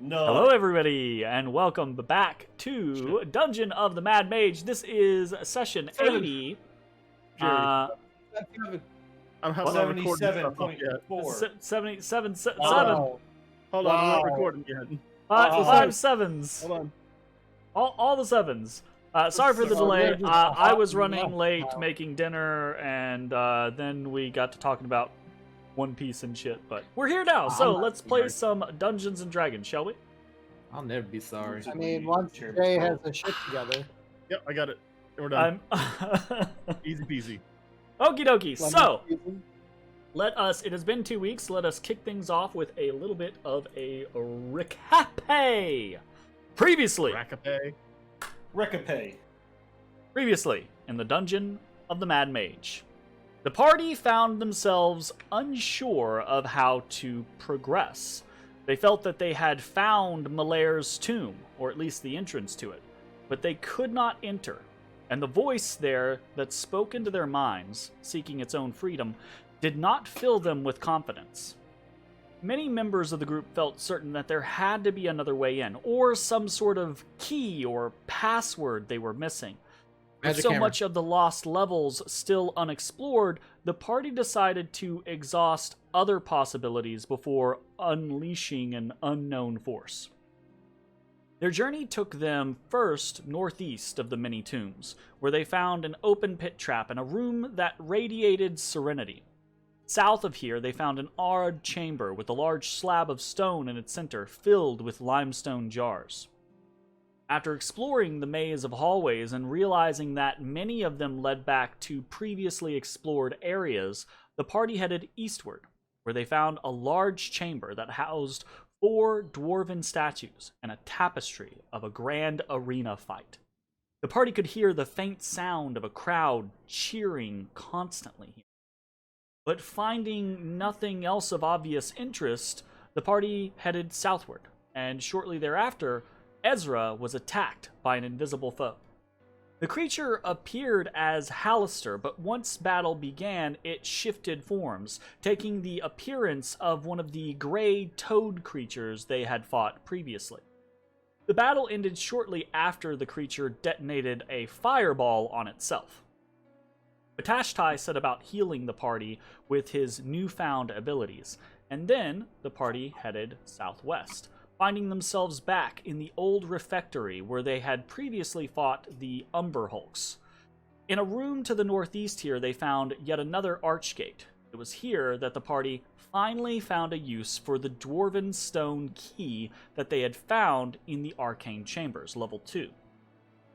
No. Hello everybody, and welcome back to Dungeon of the Mad Mage. This is session 80. I'm 77.4. 77. Wow. Hold on, I'm not recording yet. Five sevens. Hold on. All the sevens. Sorry for the delay. I was running late making dinner, and then we got to talking about One Piece and shit. But we're here now, so let's play some Dungeons and Dragons, shall we? I'll never be sorry. I mean, once Jay has the shit together. Yep, I got it. We're done. I'm Easy peasy. Okie dokie. Lemon So season. it has been 2 weeks. Let us kick things off with a little bit of a recap. Previously in the Dungeon of the Mad Mage, the party found themselves unsure of how to progress. They felt that they had found Malaire's tomb, or at least the entrance to it, but they could not enter, and the voice there that spoke into their minds, seeking its own freedom, did not fill them with confidence. Many members of the group felt certain that there had to be another way in, or some sort of key or password they were missing. With so much of the lost levels still unexplored, the party decided to exhaust other possibilities before unleashing an unknown force. Their journey took them first northeast of the many tombs, where they found an open pit trap and a room that radiated serenity. South of here, they found an odd chamber with a large slab of stone in its center, filled with limestone jars. After exploring the maze of hallways and realizing that many of them led back to previously explored areas, the party headed eastward, where they found a large chamber that housed 4 dwarven statues and a tapestry of a grand arena fight. The party could hear the faint sound of a crowd cheering constantly here. But finding nothing else of obvious interest, the party headed southward, and shortly thereafter, Ezrah was attacked by an invisible foe. The creature appeared as Halaster, but once battle began, it shifted forms, taking the appearance of one of the gray toad creatures they had fought previously. The battle ended shortly after the creature detonated a fireball on itself. Matashtai set about healing the party with his newfound abilities, and then the party headed southwest, finding themselves back in the old refectory where they had previously fought the Umber Hulks. In a room to the northeast here, they found yet another archgate. It was here that the party finally found a use for the dwarven stone key that they had found in the arcane chambers, level 2. The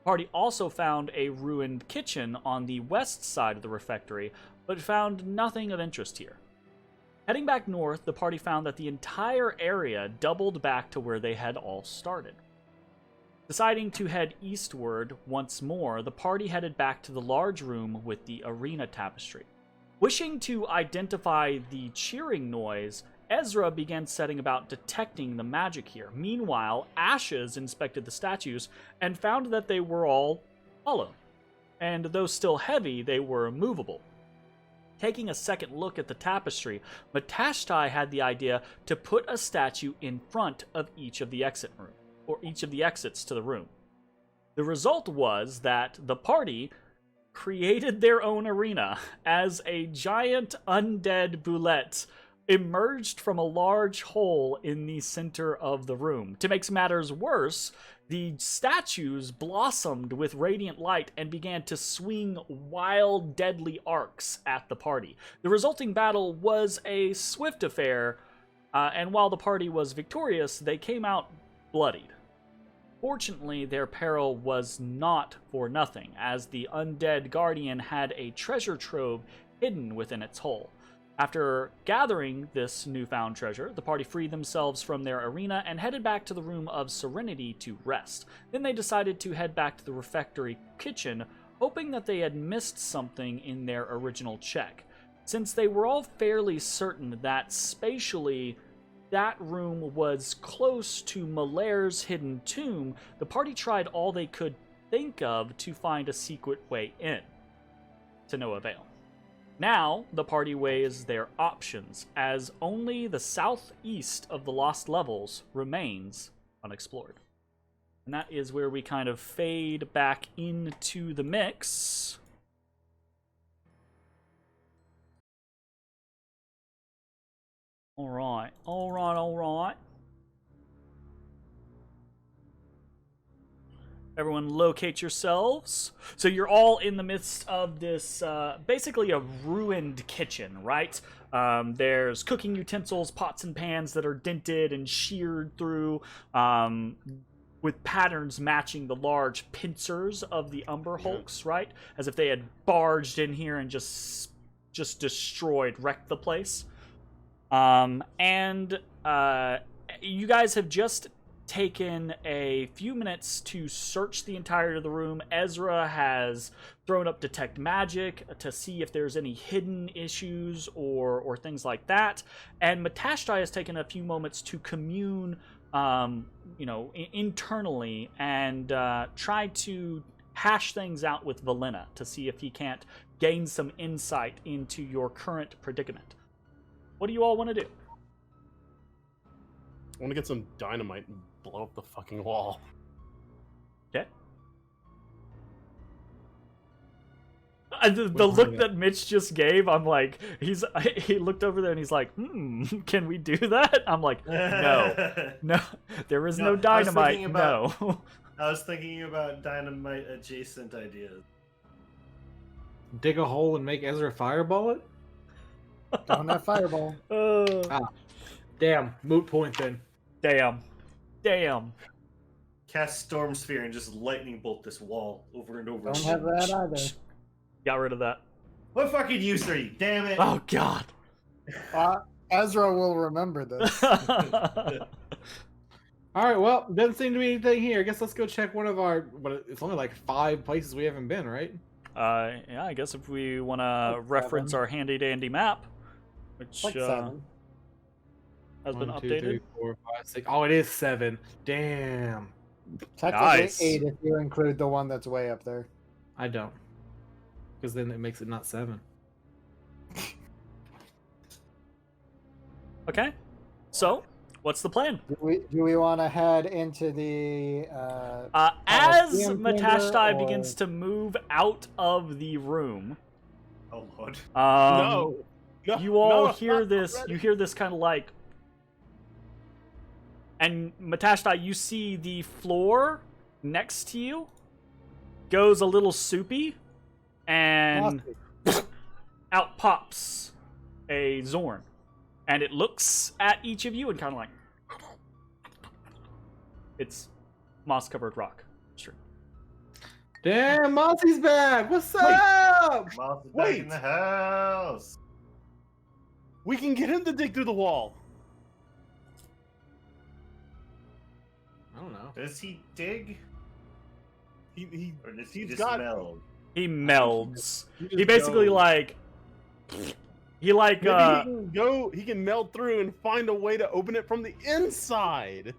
party also found a ruined kitchen on the west side of the refectory, but found nothing of interest here. Heading back north, the party found that the entire area doubled back to where they had all started. Deciding to head eastward once more, the party headed back to the large room with the arena tapestry. Wishing to identify the cheering noise, Ezrah began setting about detecting the magic here. Meanwhile, Ashes inspected the statues and found that they were all hollow, and though still heavy, they were movable. Taking a second look at the tapestry, Matashtai had the idea to put a statue in front of each of the exits to the room. The result was that the party created their own arena as a giant undead boulette emerged from a large hole in the center of the room. To make matters worse, the statues blossomed with radiant light and began to swing wild, deadly arcs at the party. The resulting battle was a swift affair, and while the party was victorious, they came out bloodied. Fortunately, their peril was not for nothing, as the undead guardian had a treasure trove hidden within its hull. After gathering this newfound treasure, the party freed themselves from their arena and headed back to the Room of Serenity to rest. Then they decided to head back to the refectory kitchen, hoping that they had missed something in their original check. Since they were all fairly certain that spatially that room was close to Malaire's hidden tomb, the party tried all they could think of to find a secret way in. To no avail. Now, the party weighs their options, as only the southeast of the lost levels remains unexplored. And that is where we kind of fade back into the mix. All right. Everyone locate yourselves. So you're all in the midst of this, basically a ruined kitchen, right? There's cooking utensils, pots and pans that are dented and sheared through, with patterns matching the large pincers of the Umber Hulks, right? As if they had barged in here and just destroyed, wrecked the place. You guys have just taken a few minutes to search the entirety of the room. Ezrah has thrown up detect magic to see if there's any hidden issues or things like that. And Matashtai has taken a few moments to commune, internally and try to hash things out with Valena to see if he can't gain some insight into your current predicament. What do you all want to do? I want to get some dynamite and blow up the fucking wall. Okay. The look that Mitch just gave, I'm like, he looked over there and he's like, can we do that? I'm like, no, there is no dynamite, no. I was thinking about dynamite adjacent ideas. Dig a hole and make Ezra fireball it? Don't have fireball. Damn, moot point then. Damn. Cast Storm Sphere and just lightning bolt this wall over and over. Don't have that either. Got rid of that. What fucking use are you? Damn it! Oh god. Ezra will remember this. Alright, well, doesn't seem to be anything here. I guess let's go check one of our... But it's only like 5 places we haven't been, right? Yeah, I guess if we want to reference our handy-dandy map, which Like 7. has been 1, 2, updated. 3, 4, 5, 6. Oh, it is 7. Damn. Technically Nice. 8 if you include the one that's way up there. I don't. Because then it makes it not 7. Okay. So, what's the plan? Do we want to head into the As Coliseum Matashtai chamber, or- begins to move out of the room, Oh lord. No, you all no, hear not this. already. You hear this kind of like, and Matashtai, you see the floor next to you goes a little soupy, and out pops a Zorn, and it looks at each of you and kind of like, it's moss-covered rock. Sure. Damn, Mossy's back! What's up? Moth is back Wait. in the house. We can get him to dig through the wall. I don't know. Does he dig? Or does he he's just got- meld? He melds. You He just basically go. like, he like Maybe he can go. He can meld through and find a way to open it from the inside.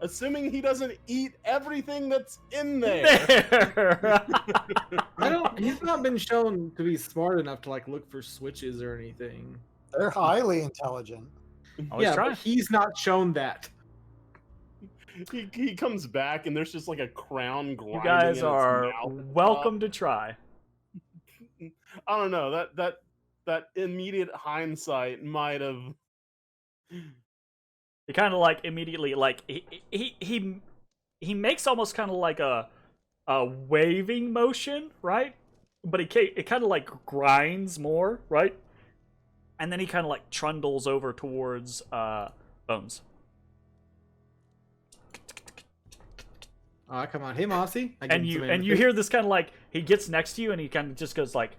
Assuming he doesn't eat everything that's in there. there. I don't. He's not been shown to be smart enough to like look for switches or anything. They're highly intelligent. Always yeah, try. but he's not shown that. He comes back and there's just like a crown You grinding guys in its are mouth and welcome to try. stuff. I don't know. That immediate hindsight might have. He kind of like immediately like he makes almost kind of like a waving motion, right? But it kind of like grinds more, right? And then he kind of like trundles over towards Bones. Oh, come on, hey Mossy. I give And him some you ammunition. hear this kind of like he gets next to you and he kind of just goes like.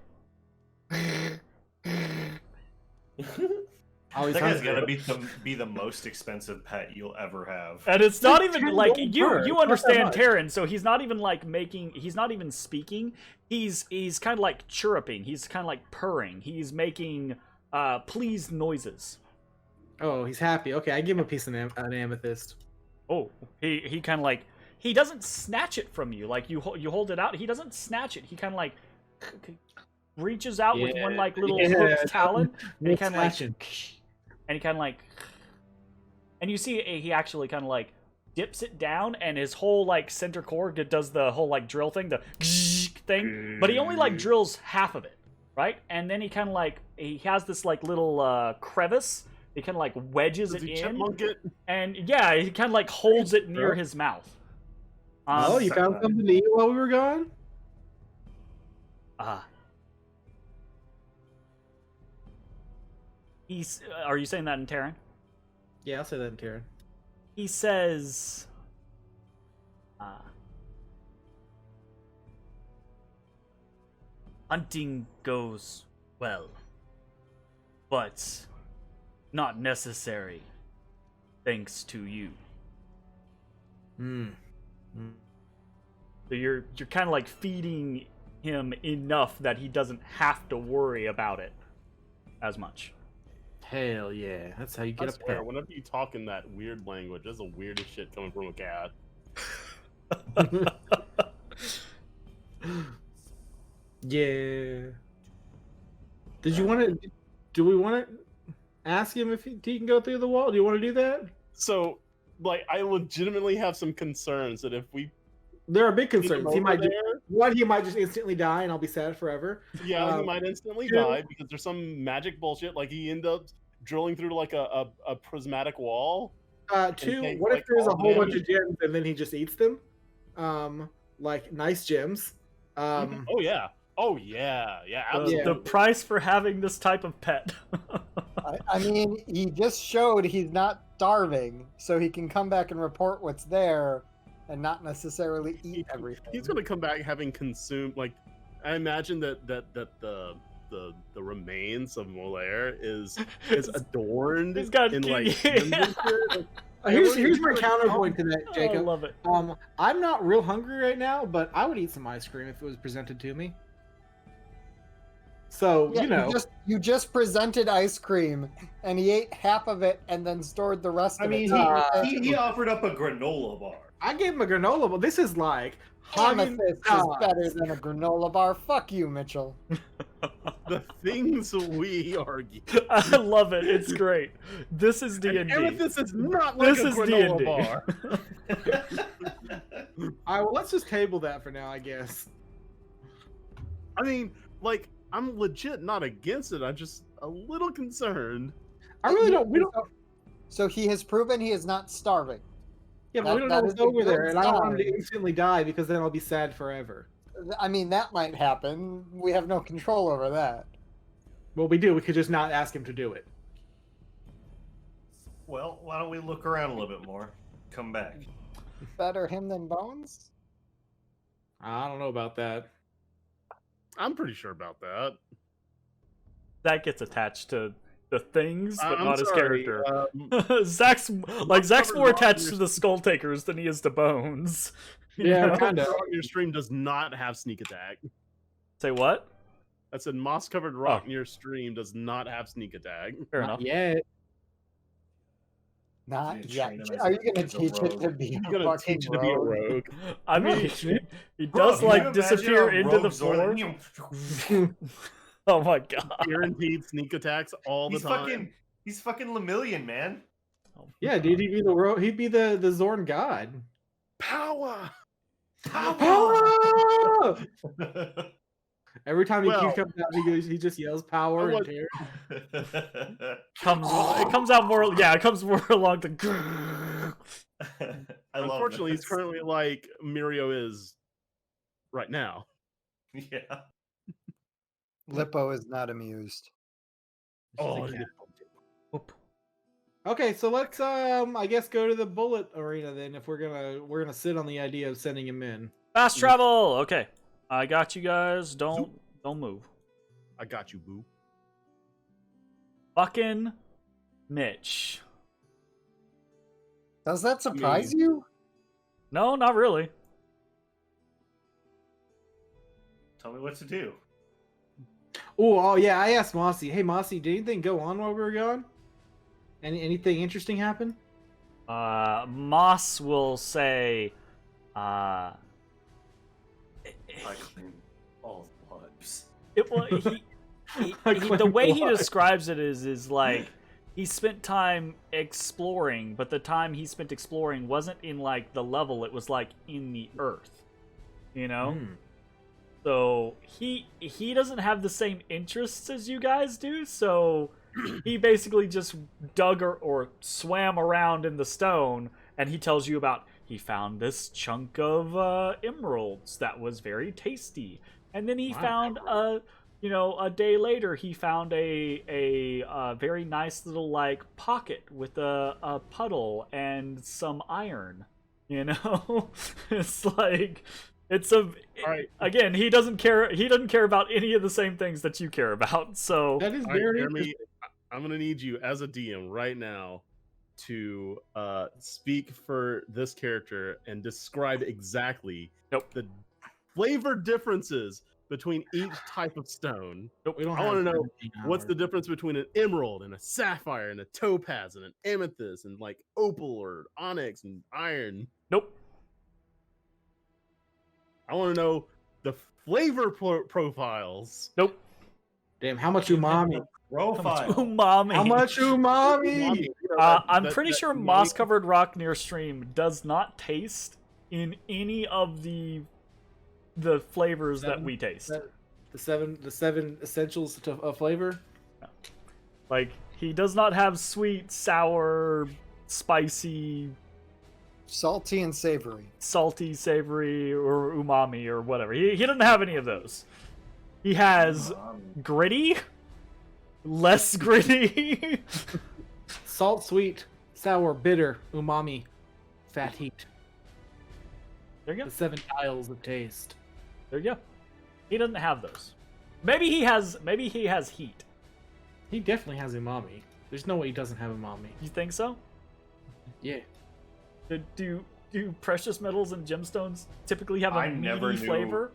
Oh, he That sounds guy's gotta good. be the most expensive pet you'll ever have. And it's not It's even 10 like gold you per. It's you not understand that much. Terran, so he's not even like he's not even speaking. He's kind of like chirruping. He's kind of like purring. He's making pleased noises. Oh, he's happy. Okay, I give him a piece of an amethyst. Oh, he kind of like he doesn't snatch it from you. Like you hold it out. He doesn't snatch it. He kind of like reaches out with one like little Yeah, hooked talon, and he no kind of like snatching. and he kind of like, and you see he actually kind of like dips it down, and his whole like center core does the whole like drill thing, the thing. But he only like drills half of it, right? And then he kind of like he has this like little crevice. He kind of like wedges Does it he in, chipmunk it? and yeah, he kind of like holds it near his mouth. Oh, you found something to eat while we were gone? He's. Are you saying that in Terran? Yeah, I'll say that in Terran. He says, hunting goes well, but not necessary, thanks to you. So you're kind of like feeding him enough that he doesn't have to worry about it as much. Hell yeah, that's how you I get a swear, pet. whenever you talk in that weird language, that's the weirdest shit coming from a cat. Yeah. Did you want to? Do we want to ask him if he can go through the wall? Do you want to do that? So, like, I legitimately have some concerns that if we There are big keep him concerns. He over might there, one. He might just instantly die, and I'll be sad forever. he might instantly two- die because there's some magic bullshit. Like he end up drilling through like a prismatic wall. Two. take, What if like, there's a all whole bunch damage? of gems and then he just eats them? Like nice gems. Oh yeah. Oh yeah. Yeah. Absolutely. The price for having this type of pet. I mean, he just showed he's not starving, so he can come back and report what's there, and not necessarily eat everything. He's gonna come back having consumed. Like, I imagine that the remains of Molaire is adorned He's got in like. yeah. gems and shit. Here's my counterpoint to that, I Jacob. love it. I'm not real hungry right now, but I would eat some ice cream if it was presented to me. So Yeah, you just presented ice cream, and he ate half of it and then stored the rest I of mean, it. he offered up a granola bar. I gave him a granola, but this is like Amethyst is Haagen-Dazs. better than a granola bar. Fuck you, Mitchell. The things we argue. I love it. It's great. This is D&D. Amethyst is not like This a is granola D&D. bar. All right, well, let's just table that for now, I guess. I mean, like, I'm legit not against it. I'm just a little concerned. I really don't. We don't. So he has proven he is not starving. Yeah, but we don't know that what's is a over good there, and I don't want him to sign. instantly die because then I'll be sad forever. I mean, that might happen. We have no control over that. Well, we do. We could just not ask him to do it. Well, why don't we look around a little bit more? Come back. Better him than Bones? I don't know about that. I'm pretty sure about that. That gets attached to the things, but I'm not his sorry, character. Zach's Zach's covered more rock attached in to your- the Skull Takers than he is to Bones. You Yeah, know? kind of. Rock near stream does not have sneak attack. Say what? I said moss covered rock Oh. near stream does not have sneak attack. Fair Not enough. yet. Not You yet. train him as Are a- you going to as a teach it rogue. to be You're a gonna fucking teach it to be a rogue? rogue. I Not mean, yet. he Bro, does can you like imagine disappear a into the rogue Zord- floor. Oh my god. Guaranteed sneak attacks all the He's time. fucking Lemillion, man. Yeah, dude, he'd be the Zorn god. Power. Power! Every time he Well- comes out, he just yells power I and was- terror. It comes out more. Yeah, it comes more along the. I love Unfortunately, he's this. currently like Mirio is right now. Yeah. Lippo is not amused. Oh, Okay, so let's I guess go to the bullet arena then if we're gonna sit on the idea of sending him in. Fast travel. Okay, I got you guys. Don't move. I got you, boo. Fucking Mitch. Does that surprise you? No, not really. Tell me what to do. Oh yeah, I asked Mossy. Hey Mossy, did anything go on while we were gone? Anything interesting happen? Moss will say, I clean all the lives. it will. The way he describes it is like he spent time exploring, but the time he spent exploring wasn't in like the level, it was like in the earth. You know? So he doesn't have the same interests as you guys do, so he basically just dug or swam around in the stone, and he tells you about he found this chunk of emeralds that was very tasty, and then he found a day later he found a very nice little like pocket with a puddle and some iron. You know, it's like. Again, he doesn't care about any of the same things that you care about. So that is very Jeremy, I'm gonna need you as a DM right now to speak for this character and describe exactly the flavor differences between each type of stone. We don't I want to know now. what's the difference between an emerald and a sapphire and a topaz and an amethyst and like opal or onyx and iron. Nope. I want to know the flavor profiles. Nope. Damn, how much umami? Profile. Umami. How much umami? I'm pretty sure moss-covered rock near stream does not taste in any of the flavors that we taste. The seven essentials of flavor. Like he does not have sweet, sour, spicy, Salty and savory. salty, savory, or umami or whatever. He doesn't have any of those. He has gritty, less gritty. Salt, sweet, sour, bitter, umami, fat, heat. There you go. The 7 tiles of taste. There you go. He doesn't have those. Maybe he has heat. He definitely has umami. There's no way he doesn't have umami. You think so? Yeah. Do precious metals and gemstones typically have a I never meaty knew flavor?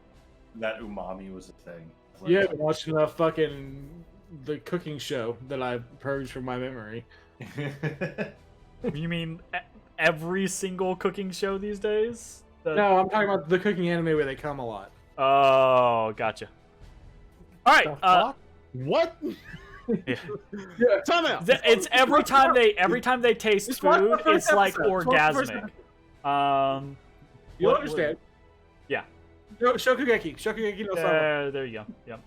that umami was a thing. You haven't watched enough the cooking show that I purged from my memory. You mean every single cooking show these days? No, I'm talking about the cooking anime where they come a lot. Oh, gotcha. All right. The fuck? What? Yeah. Time out. It's every time they taste Just watch the food, first it's like episode. Just watch the first orgasmic. You'll what- understand. Yeah. Shokugeki no Sama. There you go.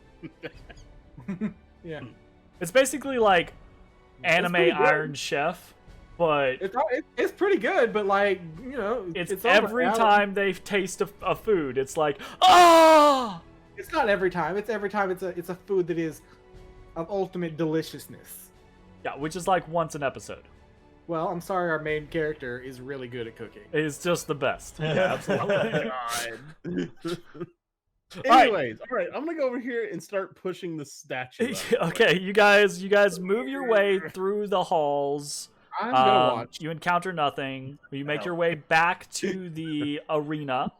Yep. Yeah. It's basically like anime pretty good. Iron Chef, but It's pretty good, but like, it's over every now. time they taste a food, it's like, oh! It's not every time. It's every time it's a food that is of ultimate deliciousness. Yeah, which is like once an episode. Well, I'm sorry, our main character is really good at cooking. It's just the best. Yeah, absolutely. Anyways, all right, I'm gonna go over here and start pushing the statue. out. Okay, you guys move your way through the halls. I'm gonna watch. You encounter nothing. You make your way back to the arena,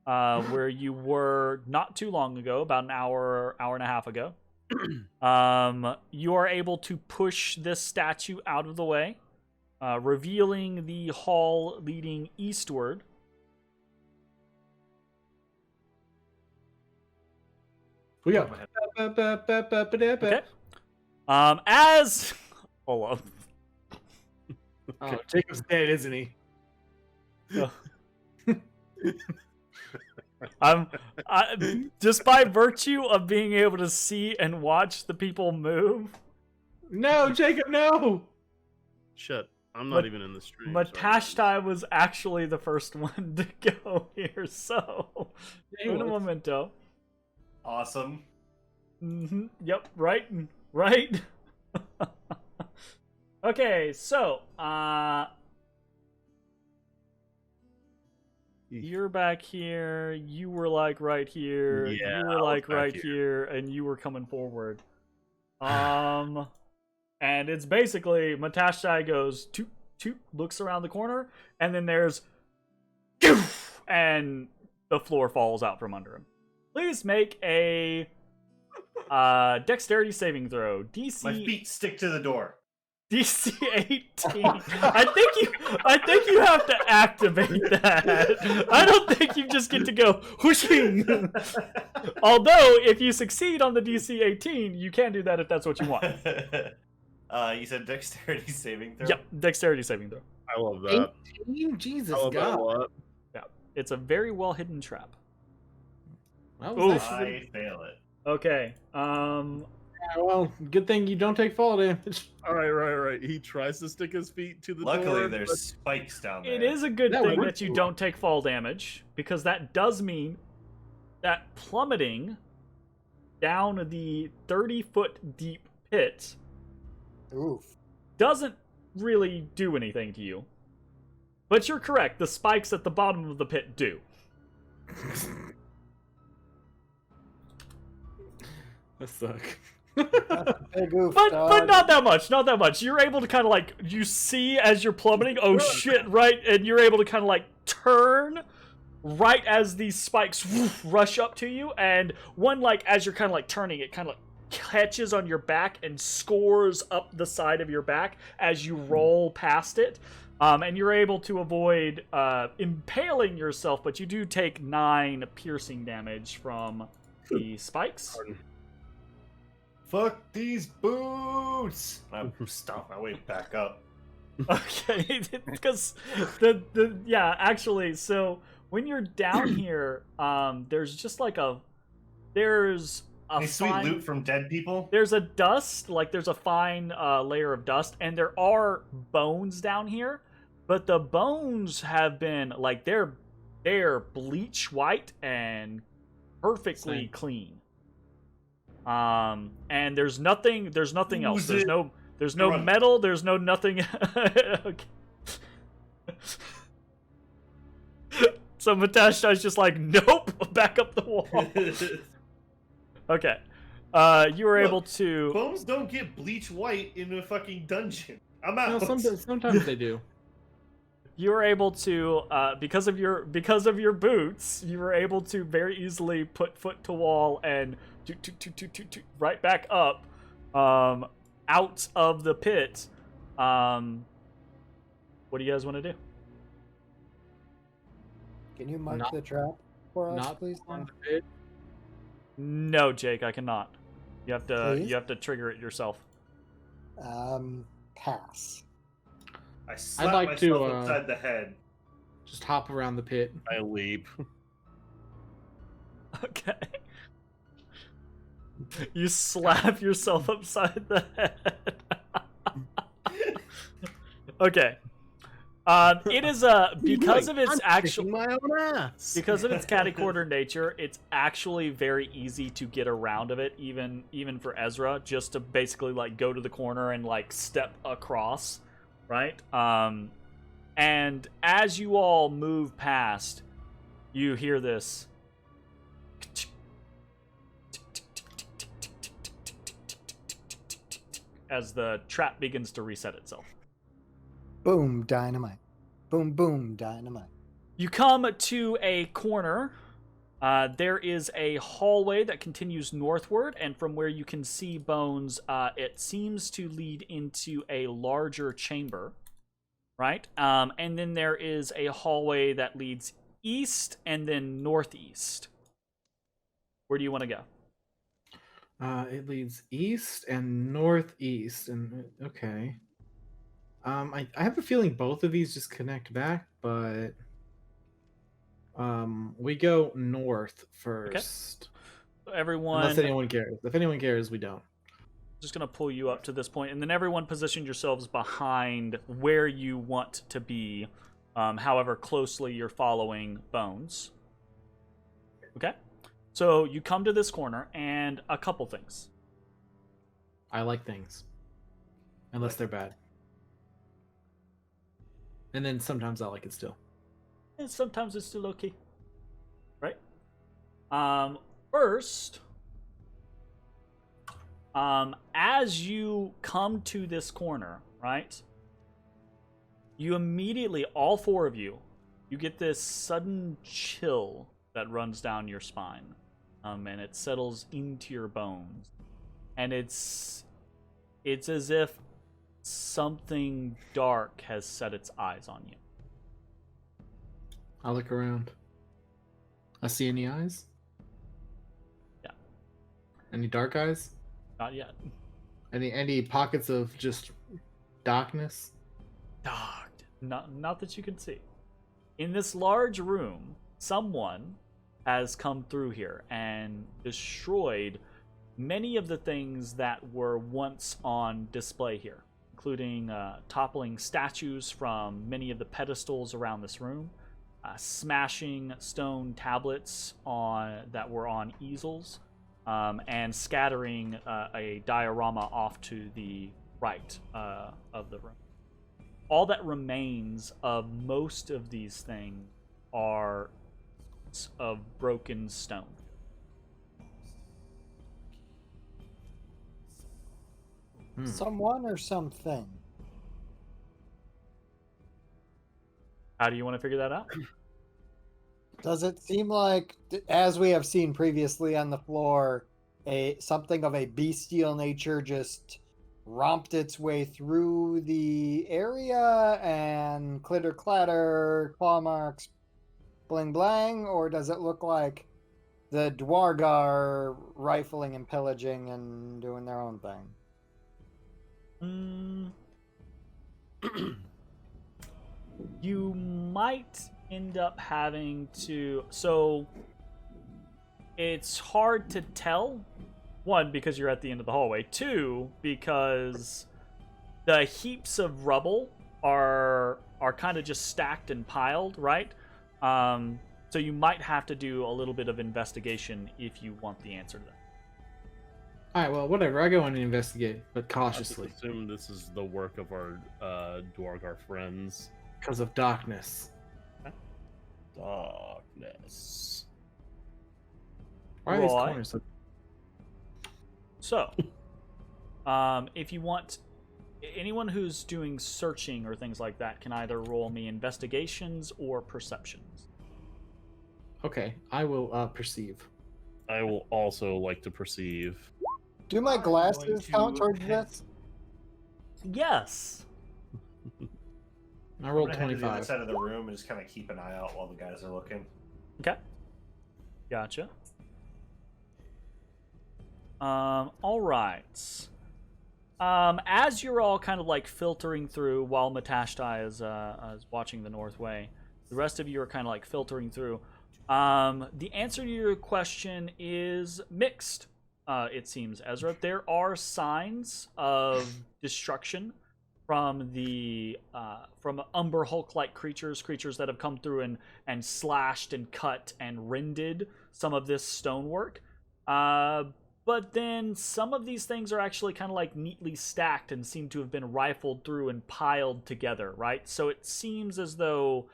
where you were not too long ago, about an hour and a half ago. You are able to push this statue out of the way, revealing the hall leading eastward. We got. Okay. As hold up. Oh, Jacob's dead, isn't he? I just by virtue of being able to see and watch the people move. No, Jacob, no. Shit, I'm not even in the stream. Matashtai was actually the first one to go here, so He un was. momento. Awesome. Yep, right. Okay, so you're back here. You were like right here. Yeah, you I were was like back right here. here, and you were coming forward. And it's basically Matashtai goes toot toot, looks around the corner, and then there's goof, and the floor falls out from under him. Please make a dexterity saving throw. My DC feet stick to the door. DC 18. I think you have to activate that. I don't think you just get to go whooshing. Although, if you succeed on the DC 18, you can do that if that's what you want. You said dexterity saving throw? Yep, dexterity saving throw. I love that. 18? Jesus, I love that a God. lot. Yeah, it's a very well hidden trap. That was Oof. actually I fail it. Okay. yeah, well, good thing you don't take fall damage. All right, right. He tries to stick his feet to the door. Luckily, there's but- spikes down there. It is a good That thing works that you a lot. don't take fall damage, because that does mean that plummeting down the 30-foot deep pit Oof. doesn't really do anything to you. But you're correct, the spikes at the bottom of the pit do. That suck. Big oof, But dog. not that much, not that much. You're able to kind of like, you see as you're plummeting, oh shit, right? And you're able to kind of like turn right as these spikes rush up to you, and one, like, as you're kind of like turning, it kind of like catches on your back and scores up the side of your back as you roll past it. And you're able to avoid impaling yourself, but you do take 9 piercing damage from the spikes. Fuck these boots! I stomp my way back up. Okay, because actually, so when you're down here, there's just like there's a Any sweet fine, loot from dead people? there's a dust, like there's a fine layer of dust, and there are bones down here, but the bones have been like they're bleach white and perfectly Same. clean. And there's nothing else. Who's There's it? no Run. metal, there's no nothing. Okay. So Matashtai's just like, nope, back up the wall. Okay. You were Look, able to Bones don't get bleach white in a fucking dungeon. I'm out. No, sometimes they do. you were able to because of your boots, you were able to very easily put foot to wall and right back up out of the pit. What do you guys want to do? Can you mark Not- the trap for us, Not please? on the pit. No, Jake, I cannot. You have to Please? trigger it yourself. Pass. I slap like myself to, upside the head. Just hop around the pit. I leap. Okay. You slap yourself upside the head. Okay. It is because of its I'm actual kicking my own ass. because of its catty-corner nature, it's actually very easy to get around of it, even for Ezrah, just to basically like go to the corner and like step across, right? And as you all move past, you hear this. As the trap begins to reset itself. Boom, dynamite. Boom, boom, dynamite. You come to a corner. There is a hallway that continues northward, and from where you can see Bones, it seems to lead into a larger chamber, right? And then there is a hallway that leads east and then northeast. Where do you want to go? It leads east and northeast, and okay. I have a feeling both of these just connect back, but we go north first. Everyone, Unless anyone cares. If anyone cares, we don't. just going to pull you up to this point, and then everyone position yourselves behind where you want to be, however closely you're following Bones. Okay? So you come to this corner, and a couple things. I like things, unless they're bad. And then sometimes I like it still. And sometimes it's still okay. Right? First, as you come to this corner, right? You immediately, all four of you, you get this sudden chill that runs down your spine. And it settles into your bones. And it's as if something dark has set its eyes on you. I look around. I see any eyes? Yeah. Any dark eyes? Not yet. Any pockets of just darkness? Dark. Not that you can see. In this large room, someone has come through here and destroyed many of the things that were once on display here, including toppling statues from many of the pedestals around this room, smashing stone tablets that were on easels, and scattering a diorama off to the right of the room. All that remains of most of these things are of broken stone. Someone or something? How do you want to figure that out? Does it seem like, as we have seen previously on the floor, something of a bestial nature just romped its way through the area and clitter clatter, claw marks, bling blang, or does it look like the Dwargar rifling and pillaging and doing their own thing? You might end up having to... So, it's hard to tell. One, because you're at the end of the hallway. Two, because the heaps of rubble are kind of just stacked and piled, right? So you might have to do a little bit of investigation if you want the answer to that. Alright, well, whatever. I go in and investigate, but I cautiously. just assume this is the work of our Dwargar friends. Because of darkness. Darkness. Why are these Right. corners so... So, if you want, anyone who's doing searching or things like that can either roll me investigations or perceptions. Okay, I will perceive. I will also like to perceive. Do my I'm glasses going to count towards head- this? Yes. I rolled I'm gonna head to the other 25. side of the room and just kind of keep an eye out while the guys are looking. Okay. Gotcha. All right. As you're all kind of like filtering through while Matashtai is watching the Northway, the rest of you are kind of like filtering through. The answer to your question is mixed. It seems, Ezra. There are signs of destruction from the from Umber Hulk-like creatures that have come through and slashed and cut and rended some of this stonework. But then some of these things are actually kind of like neatly stacked and seem to have been rifled through and piled together, right? So it seems as though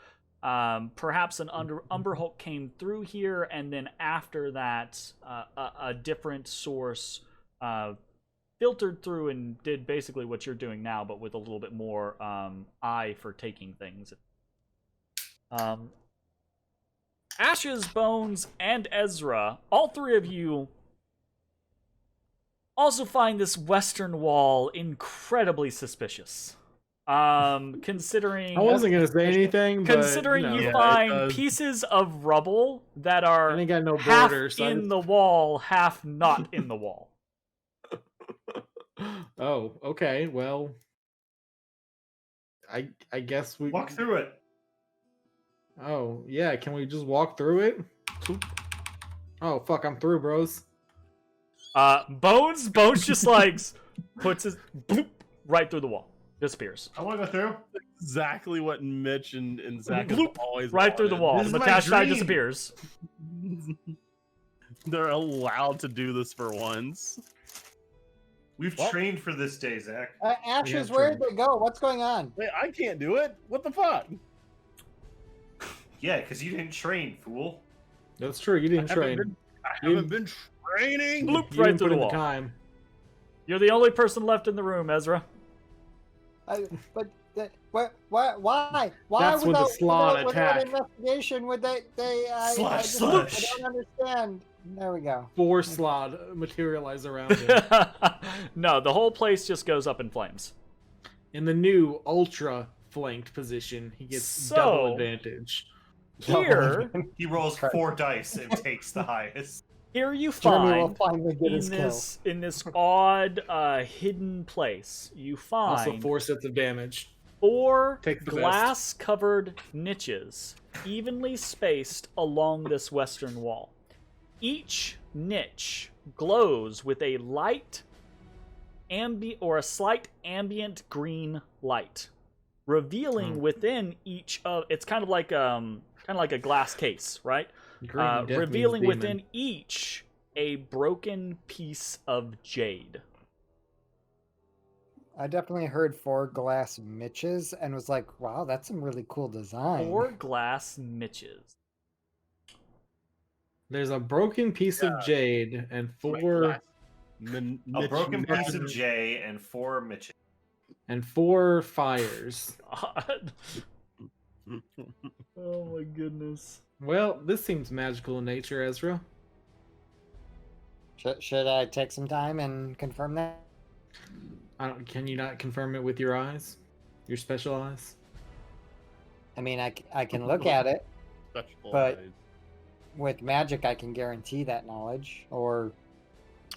perhaps an Umber Hulk came through here, and then after that, a different source filtered through and did basically what you're doing now, but with a little bit more eye for taking things. Ashes, Bones, and Ezra, all three of you also find this western wall incredibly suspicious. Considering I wasn't gonna say anything, but considering you Yeah, find pieces of rubble that I are ain't got no half border, so I in just- the wall, half not in the wall. Oh, okay. Well, I guess we Walk through it. Oh yeah, can we just walk through it? Oh fuck, I'm through, bros. Bones just like puts his bloop, right through the wall, disappears. I want to go through. Exactly what Mitch and Zach have Bloop, always right through the wanted. wall. This is my Matashtai dream. disappears. They're allowed to do this for once. We've Well- trained for this day, Zach. Ashes, Yeah, where'd true. they go? What's going on? Wait, I can't do it. What the fuck? Yeah, because you didn't train, fool. That's true. You didn't train. I haven't been training. Bloop, You right didn't through put the in wall. the time. You're the only person left in the room, Ezra. But why? Why? That's when the Slaawn without attack. investigation would they? Slush. I don't understand. There we go. 4 slot materialize around him. No, the whole place just goes up in flames. In the new ultra flanked position, he gets So- double advantage. Here, He rolls 4 dice and takes the highest. Here you Jeremy will find finally get his in this odd hidden place, you Also, find 4 sets of damage. 4 Take the best. glass-covered niches evenly spaced along this western wall. Each niche glows with a slight ambient green light, revealing within each of it's kind of like a glass case, right? Green definitely Revealing is demon. within each a broken piece of jade. I definitely heard 4 glass Mitches and was like, wow, that's some really cool design. 4 glass Mitches. There's a broken piece of jade and 4 A broken piece of J and 4 Mitches. and 4 fires. God. Oh my goodness. Well, this seems magical in nature, Ezra. Should I take some time and confirm that? Can you not confirm it with your eyes? Your special eyes? I mean, I can look at it. Special But- eyes. With magic, I can guarantee that knowledge. Or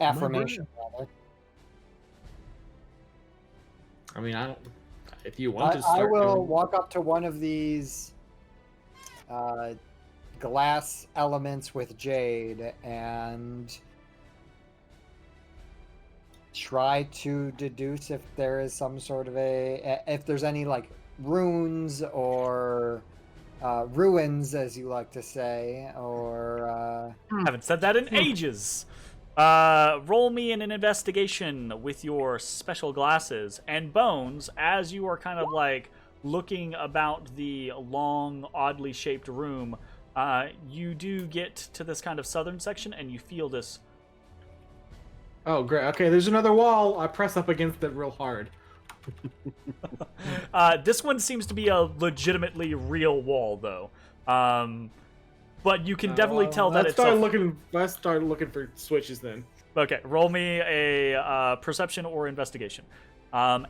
affirmation, rather. I mean, if you want to I start will doing- walk up to one of these glass elements with jade and try to deduce if there is some sort of if there's any like runes or ruins, as you like to say, or Haven't said that in ages. Roll me in an investigation with your special glasses. And Bones, as you are kind of like looking about the long, oddly shaped room, you do get to this kind of southern section and you feel this. Oh, great. Okay, there's another wall. I press up against it real hard. This one seems to be a legitimately real wall, though. But you can definitely tell that let's it's start looking for switches then. Okay, roll me a perception or investigation.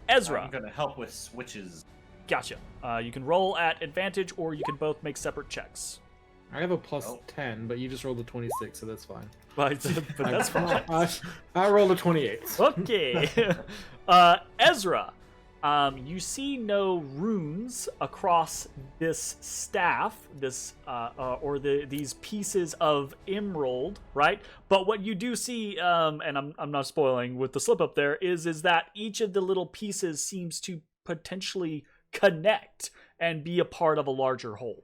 Ezra, I'm gonna help with switches. gotcha. You can roll at advantage, or you can both make separate checks. I have a plus 10, but you just rolled a 26, so that's fine. But that's fine. I rolled a 28. Okay. Ezra, you see no runes across this staff, these pieces of emerald, right? But what you do see, and I'm not spoiling with the slip up there, is that each of the little pieces seems to potentially connect and be a part of a larger whole.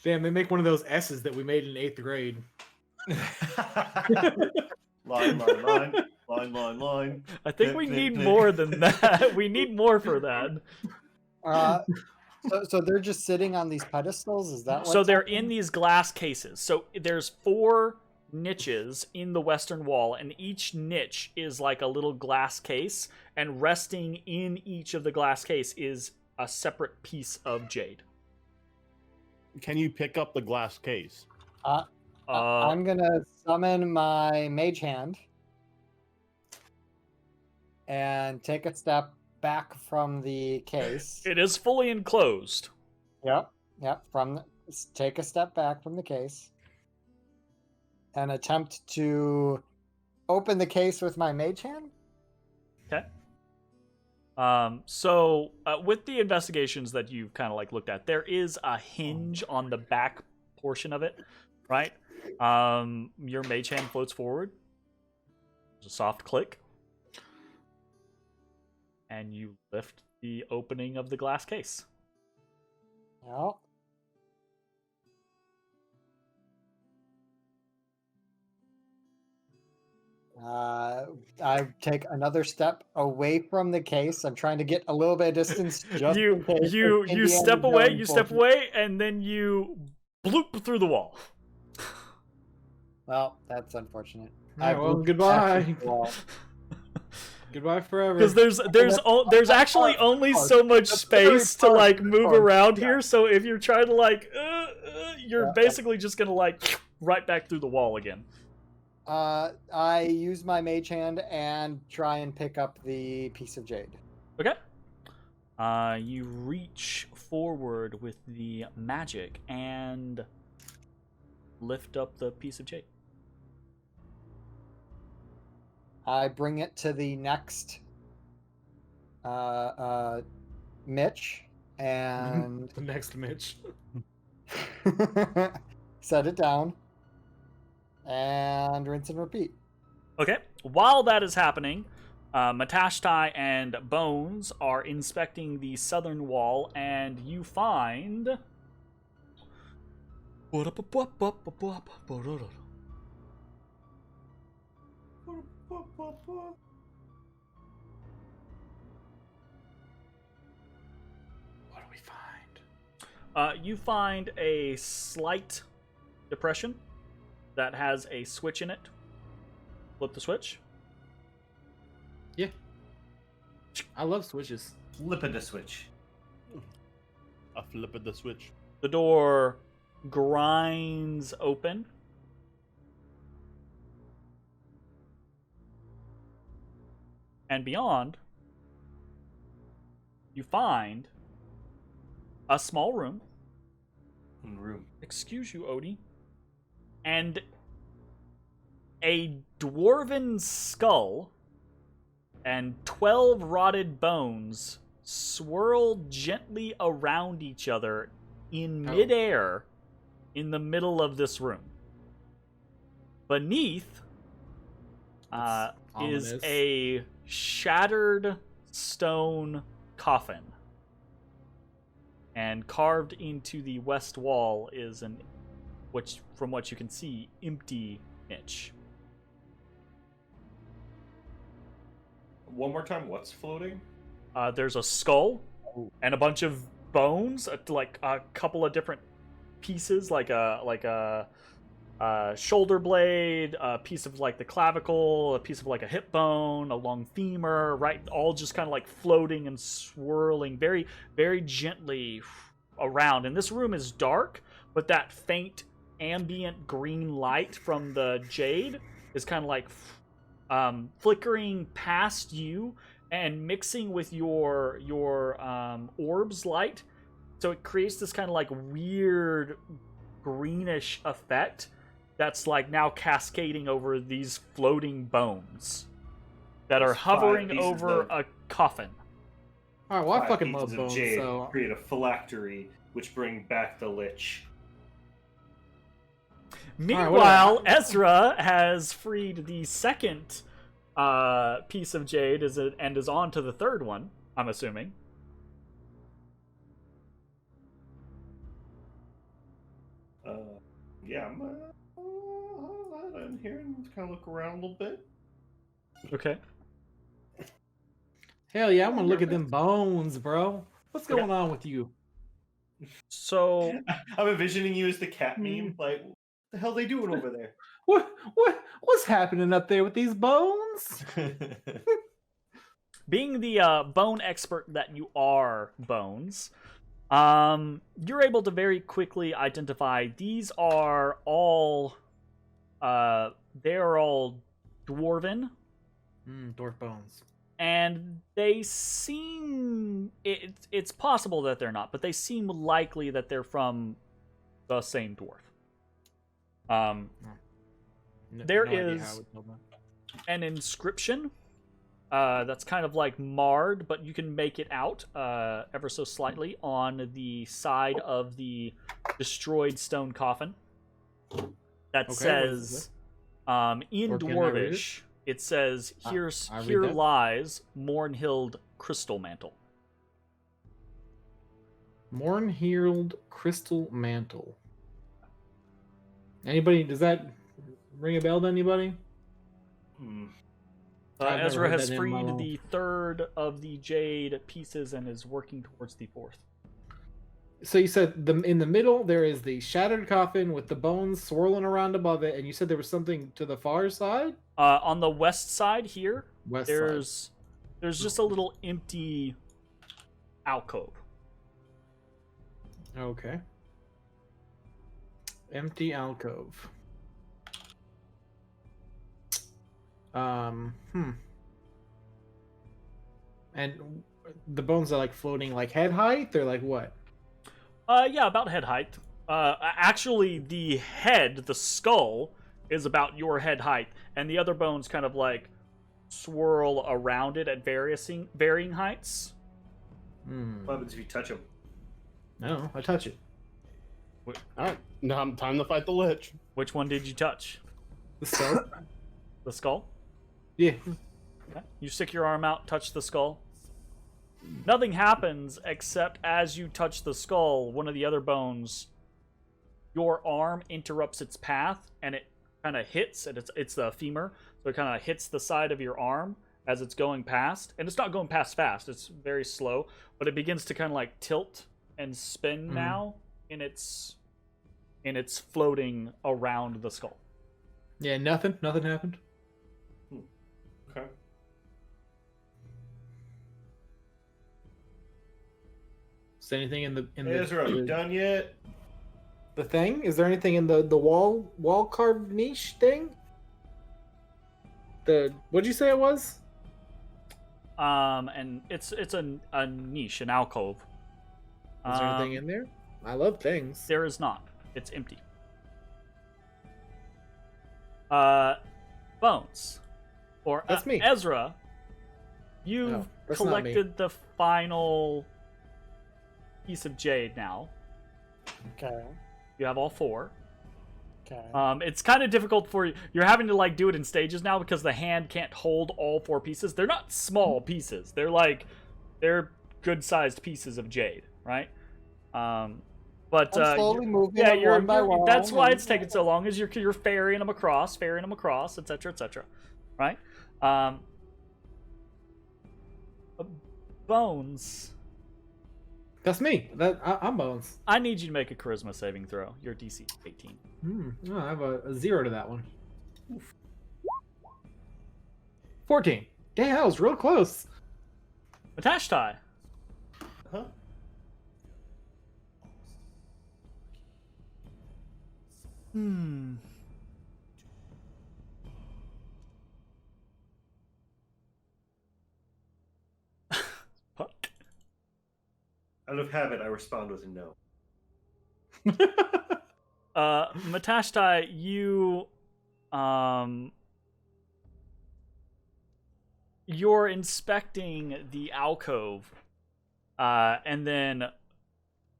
Damn, they make one of those S's that we made in 8th grade. Line. I think we need more than that. We need more for that. so they're just sitting on these pedestals. Is that what's So they're happening? in these glass cases. So there's 4 niches in the western wall, and each niche is like a little glass case, and resting in each of the glass case is a separate piece of jade. Can you pick up the glass case? I'm gonna summon my mage hand and take a step back from the case. It is fully enclosed. Yep. Take a step back from the case and attempt to open the case with my mage hand. Okay. So with the investigations that you've kind of like looked at, there is a hinge on the back portion of it, right? Your mage hand floats forward. There's a soft click. And you lift the opening of the glass case. Yep. I take another step away from the case. I'm trying to get a little bit of distance. Just in case you Indiana step away, Jones you pulls step me. away, and then you bloop through the wall. Well, that's unfortunate. Alright, well, blooped goodbye. past the wall. Goodbye forever. Because there's actually only so much That's very space to far. like That's move far. around here. So if you're trying to like, you're Yeah. basically just gonna like right back through the wall again. I use my mage hand and try and pick up the piece of jade. Okay. You reach forward with the magic, and lift up the piece of jade. I bring it to the next Mitch and The next Mitch. set it down and rinse and repeat. Okay. While that is happening, Matashtai and Bones are inspecting the southern wall, and you find. What do we find? You find a slight depression that has a switch in it. Flip the switch. Yeah. I love switches. Flip of the switch. I flip the switch. The door grinds open. And beyond, you find a small room. Excuse you, Odie. And a dwarven skull and 12 rotted bones swirl gently around each other in midair in the middle of this room. Beneath is a shattered stone coffin. And carved into the west wall is from what you can see, empty niche. One more time, what's floating? There's a skull and a bunch of bones, like a couple of different pieces, like a shoulder blade, a piece of like the clavicle, a piece of like a hip bone, a long femur, right? All just kind of like floating and swirling very, very gently around. And this room is dark, but that faint ambient green light from the jade is kind of like flickering past you and mixing with your orb's light, so it creates this kind of like weird greenish effect that's like now cascading over these floating bones that are hovering over a coffin. All right, well, I 5 fucking pieces love of bones, jade so create a phylactery, which bring back the lich. Meanwhile, Ezrah has freed the second piece of jade and is on to the third one, I'm assuming. Yeah, I'm in here and kind of look around a little bit. Okay. hell yeah, I'm gonna look at them bones, bro. What's going on with you? So I'm envisioning you as the cat meme. Like, what the hell are they doing over there? What's happening up there with these bones? being the bone expert that you are, Bones, you're able to very quickly identify these are all they are all dwarven. Dwarf bones. And they seem it's possible that they're not, but they seem likely that they're from the same dwarf. There is an inscription that's kind of like marred, but you can make it out ever so slightly on the side of the destroyed stone coffin. That says, in Dwarvish, it says, "Here lies Mornhild Crystal Mantle." Mornhild Crystal Mantle. Anybody? Does that ring a bell to anybody? Ezrah has freed the third of the jade pieces and is working towards the fourth. So you said in the middle there is the shattered coffin with the bones swirling around above it, and you said there was something to the far side? On the west side here, there's just a little empty alcove. Okay. Empty alcove. And the bones are like floating like head height? They're like what? Yeah, about head height. Actually, the head, the skull, is about your head height, and the other bones kind of like swirl around it at varying heights. What happens if you touch him? No, I touch it. All right, now time to fight the lich. Which one did you touch? The skull? The skull? Yeah. Okay. You stick your arm out, touch the skull. Nothing happens except as you touch the skull, one of the other bones, your arm interrupts its path, and it kind of hits, and it's the femur, so it kind of hits the side of your arm as it's going past, and it's not going past fast, it's very slow, but it begins to kind of like tilt and spin now in its floating around the skull. Yeah, nothing happened. Okay. Is there anything in the Ezra, you done yet? the thing? Is there anything in the wall carved niche thing? What'd you say it was? And it's a niche, an alcove. Is there anything in there? I love things. There is not. It's empty. Bones. Or That's me. Ezra, you've No, that's not me. collected the final piece of jade now. Okay. You have all 4. Okay. It's kind of difficult for you. You're having to like do it in stages now because the hand can't hold all 4 pieces. They're not small pieces. They're good-sized pieces of jade, right? But I'm slowly moving yeah, them one by one. that's why it's taking so long. Is you're ferrying them across, etc., right? Bones. That's me. I'm Bones. I need you to make a charisma saving throw. Your DC is 18. Oh, I have a 0 to that one. Oof. 14. Damn, that was real close. Matashtai. Huh? Fuck. Out of habit, I respond with a no. Matashtai, you're inspecting the alcove, and then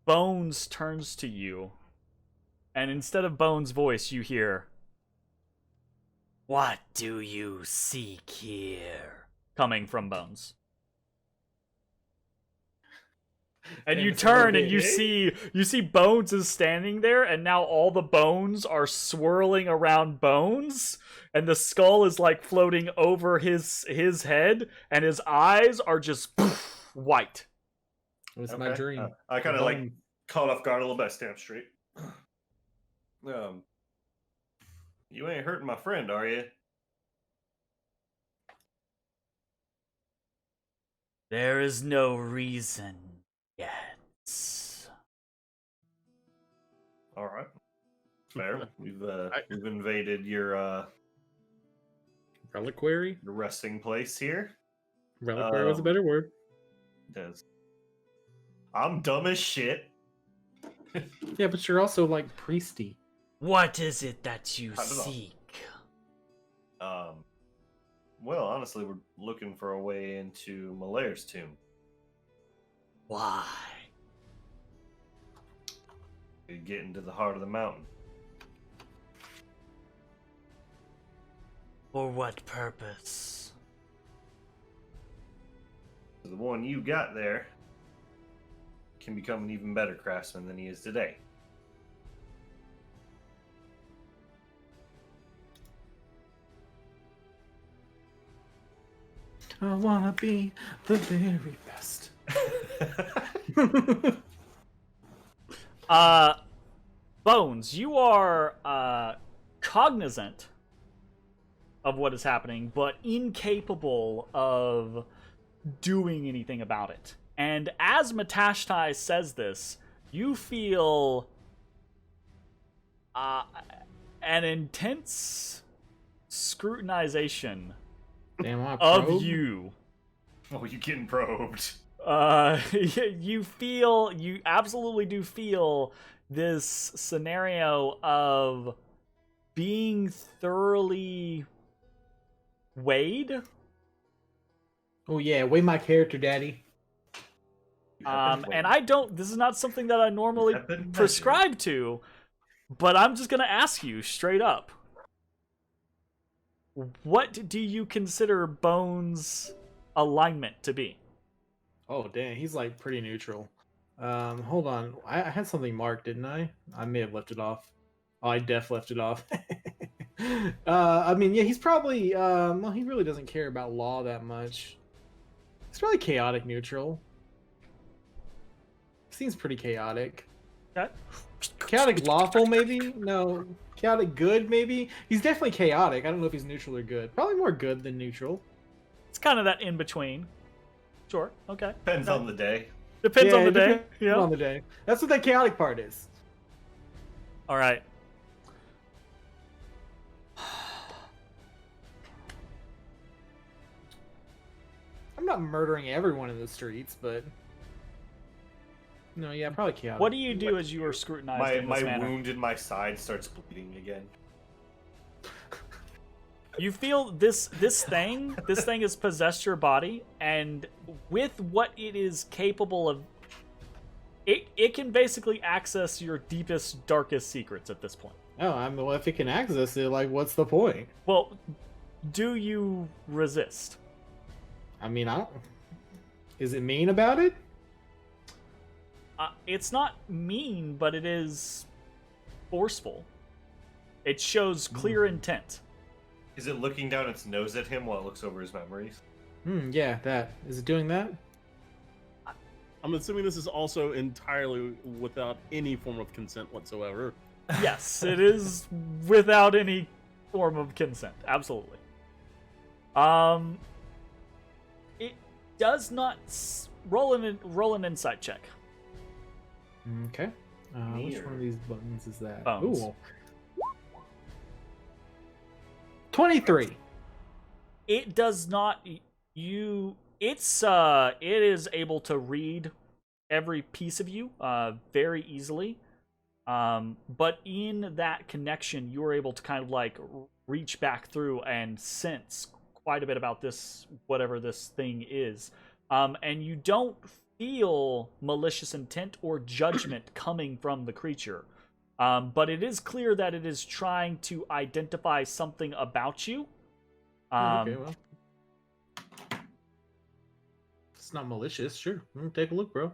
Bones turns to you, and instead of Bones' voice, you hear, "What do you seek here?" coming from Bones. And you turn and you see Bones is standing there, and now all the bones are swirling around Bones, and the skull is like floating over his head, and his eyes are just white. It was my dream. I kind of like caught off guard a little bit. I stand up straight. You ain't hurting my friend, are you? There is no reason yet. All right, fair. We've invaded your Reliquary? resting place here. Reliquary was a better word. Does I'm dumb as shit. Yeah, but you're also like priesty. What is it that you I don't know. seek? Well, honestly, we're looking for a way into Malair's tomb. Why? We get into the heart of the mountain. For what purpose? The one you got there can become an even better craftsman than he is today. I wanna be the very best. Bones, you are cognizant of what is happening, but incapable of doing anything about it. And as Matashtai says this, you feel an intense scrutinization Damn, I of probe? you. Oh, you getting probed. You absolutely do feel this scenario of being thoroughly weighed. Oh yeah, weigh my character, daddy. And I don't. This is not something that I normally Have been prescribe to, but I'm just gonna ask you straight up. What do you consider Bones' alignment to be? Oh dang, he's like pretty neutral. Hold on. I had something marked, didn't I? I may have left it off. Oh, I left it off. I mean, yeah, he's probably well, he really doesn't care about law that much. He's probably chaotic neutral. Seems pretty chaotic. Okay. Chaotic lawful, maybe? No. Chaotic good, maybe? He's definitely chaotic. I don't know if he's neutral or good. Probably more good than neutral. It's kind of that in between. Sure. Okay. Depends on the day. Depends on the it day. depends Yeah. on the day. That's what that chaotic part is. All right. I'm not murdering everyone in the streets, but no, yeah, probably chaotic. What do you do as you are scrutinized in this My manner? wound in my side starts bleeding again. You feel this thing has possessed your body, and with what it is capable of, it can basically access your deepest, darkest secrets at this point. Oh, well, if it can access it, like, what's the point? Well, do you resist? I mean, I don't. Is it mean about it? It's not mean, but it is forceful. It shows clear intent. Is it looking down its nose at him while it looks over his memories? Yeah, that. Is it doing that? I'm assuming this is also entirely without any form of consent whatsoever. Yes, it is without any form of consent. Absolutely. It does not roll an insight check. Okay. Which Near. one of these buttons is that? Bones. Ooh. 23. It does not. It is able to read every piece of you very easily. But in that connection, you're able to kind of like reach back through and sense quite a bit about this, whatever this thing is. And you don't feel malicious intent or judgment coming from the creature. But it is clear that it is trying to identify something about you. Okay, well. It's not malicious, sure. Take a look, bro.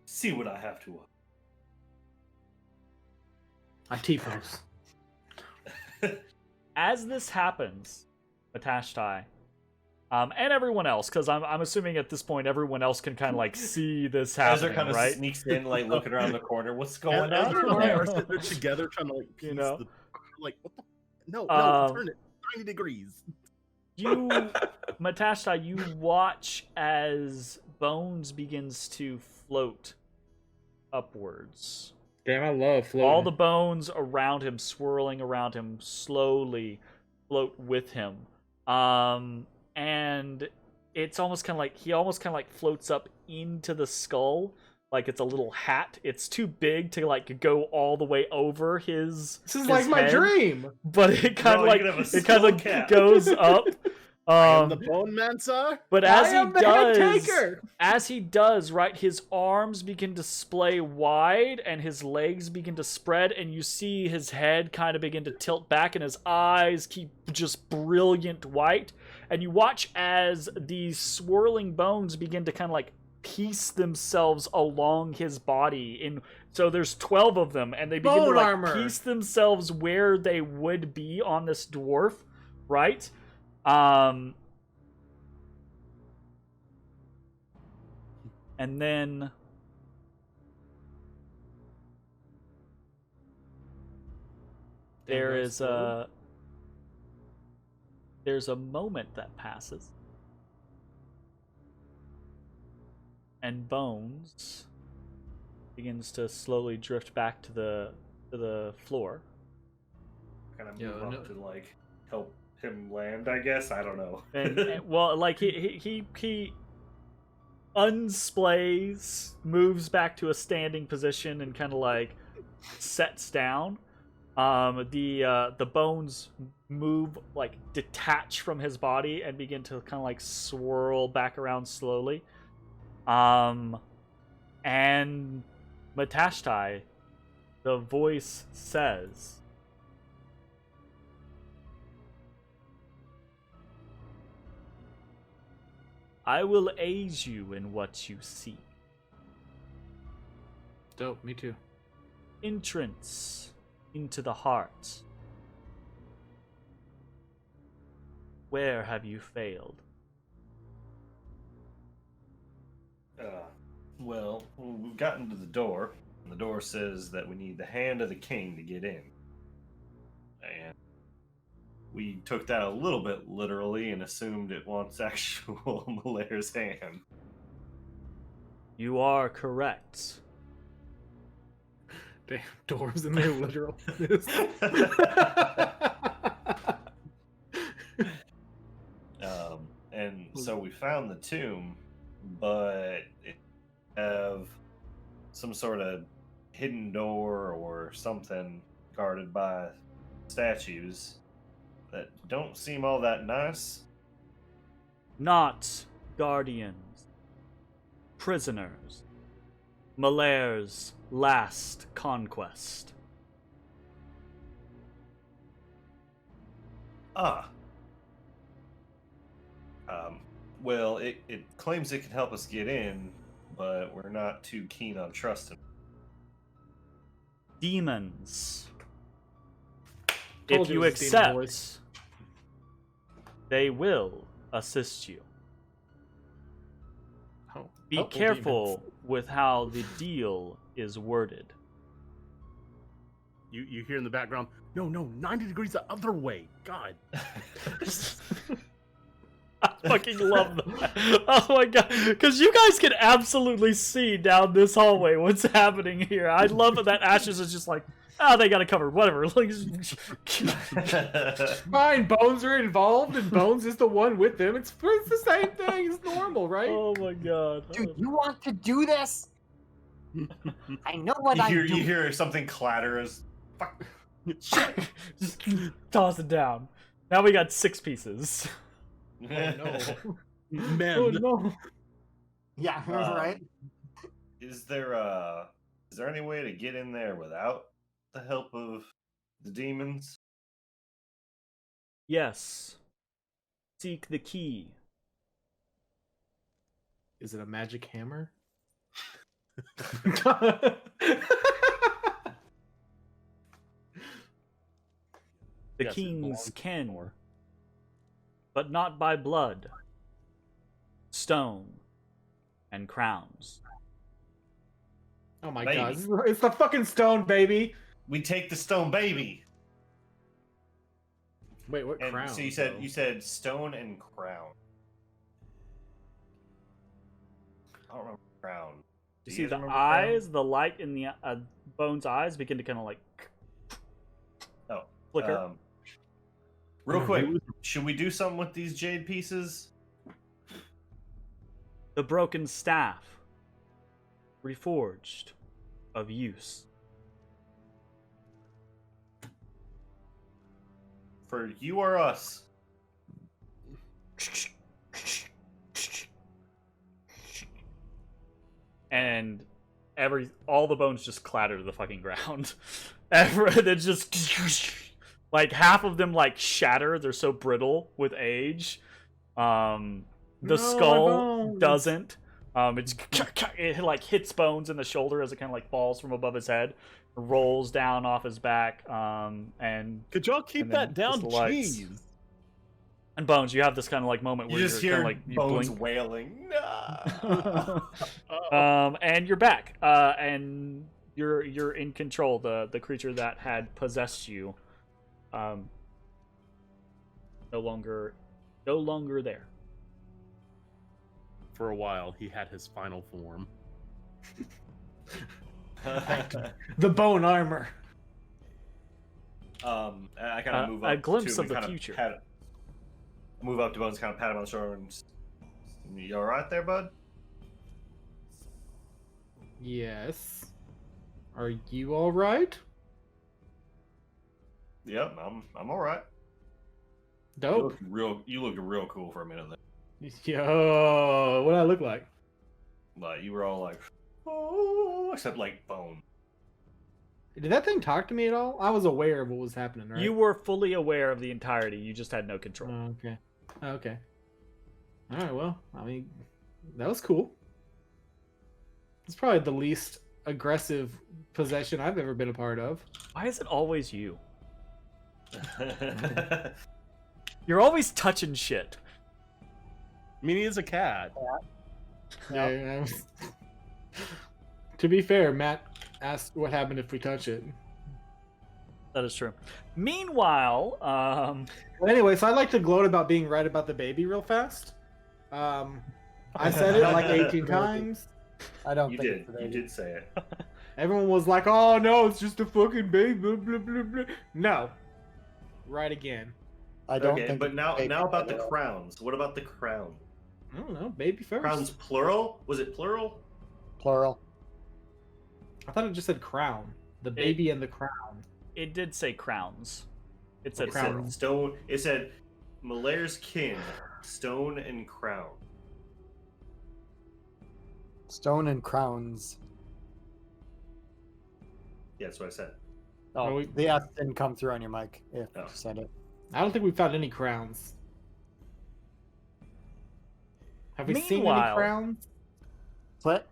See what I have to. I T-pose. As this happens, Matashtai, and everyone else, because I'm assuming at this point everyone else can kind of like see this happening, Ezra kind of right? sneaks in, like looking around the corner. What's going Ezra on? and I are sitting together trying to like piece know? like what the no, Um, turn it 90 degrees. You, Matashtai, you watch as Bones begins to float upwards. Damn, I love floating. All the bones around him, swirling around him, slowly float with him. And it's almost kind of like he almost kind of like floats up into the skull, like it's a little hat. It's too big to like go all the way over his. This is his like my head, dream. but it kind of Bro, like you could have a it kind skull of cap. goes up. I am the Bone Mancer. But I as am the head taker. as he does, right, his arms begin to splay wide and his legs begin to spread, and you see his head kind of begin to tilt back and his eyes keep just brilliant white. And you watch as these swirling bones begin to kind of like piece themselves along his body. So there's 12 of them, and they begin to Bone like armor. piece themselves where they would be on this dwarf, right? And then there's a moment that passes, and Bones begins to slowly drift back to the floor. Kind of Yo, move up no- to like help him land. I guess I don't know. And well, like he unsplays, moves back to a standing position, and kind of like sets down. The bones move, like detach from his body and begin to kind of like swirl back around slowly. And Matashtai, the voice says, I will aid you in what you seek. Dope, me too. Entrance into the heart. Where have you failed? Well, we've gotten to the door, and the door says that we need the hand of the king to get in. And we took that a little bit literally and assumed it wants actual Malaire's hand. You are correct. Damn, doors in their literal. And so we found the tomb, but it have some sort of hidden door or something guarded by statues that don't seem all that nice. Not guardians. Prisoners. Malaire's last conquest. Ah. Well, it claims it can help us get in, but we're not too keen on trusting. Demons. Told If you you it was a demon accept, voice. they will assist you. Oh, Be helpful careful demons. with how the deal is worded. You hear in the background, no, 90 degrees the other way. God. I fucking love that. Oh my god. Because you guys can absolutely see down this hallway what's happening here. I love that Ashes is just like, they got it covered. Whatever. Like, Fine, Bones are involved, and Bones is the one with them. It's the same thing. It's normal, right? oh my god. Dude, you want to do this? I know what I do. You hear something clatter as fuck. Just toss it down. Now we got 6 pieces. Oh no. Man. Oh no. Yeah, right. Is there any way to get in there without the help of the demons? Yes. Seek the key. Is it a magic hammer? The Yes, it kings belongs to can, Thor. but not by blood, stone, and crowns. Oh my Baby. god. It's the fucking stone, baby. We take the stone baby. Wait, what And crown? so you said stone and crown. I don't remember crown. Do You see guys the remember crown? eyes, the light in the Bone's eyes begin to kind of like Oh, flicker. real quick, should we do something with these jade pieces? The broken staff, reforged, of use. For you or us? And all the bones just clatter to the fucking ground. They're just like half of them like shatter. They're so brittle with age. The No, skull my bones. doesn't. It like hits Bones in the shoulder as it kind of like falls from above his head, rolls down off his back, and Could y'all keep And then that down? just lights. Jeez. and Bones, you have this kind of like moment You where just you're hear kind of like you bones blink. wailing. No. And you're back, and you're in control. The creature that had possessed you, no longer there. For a while, he had his final form. The bone armor. I kind of move up. A glimpse to of him the and kinda future. move up to Bones, kind of pat him on the shoulder, and you all right there, bud? Yes. Are you all right? Yep, I'm all right. Dope. You looked real cool for a minute there. Yo, what do I look like? Like you were all like, oh, except like bone. Did that thing talk to me at all? I was aware of what was happening, right? You were fully aware of the entirety. You just had no control. Oh, okay. Okay. All right. Well, I mean, that was cool. It's probably the least aggressive possession I've ever been a part of. Why is it always you? You're always touching shit. I mean, he is a cat. Yeah. To be fair, Matt asked what happened if we touch it. That is true. Meanwhile, Well, anyway, so I'd like to gloat about being right about the baby real fast. I said it like 18 times. I don't You think did. it's a You baby. did say it. Everyone was like, "Oh no, it's just a fucking baby." Blah, blah, blah, blah. No, right again. I don't Okay, think but it's a now baby about the at all. crowns. What about the crown? I don't know, baby first. Crowns plural? Was it plural? Plural. I thought it just said crown. The baby and the crown. it did say crowns. It said Crown. plural. Stone. It said Malaire's kin, stone and crown. Stone and crowns. Yeah, that's what I said. Are Oh, we- the S didn't come through on your mic. If Oh. you said it. I don't think we found any crowns. Have we seen any Meanwhile- crowns? Click.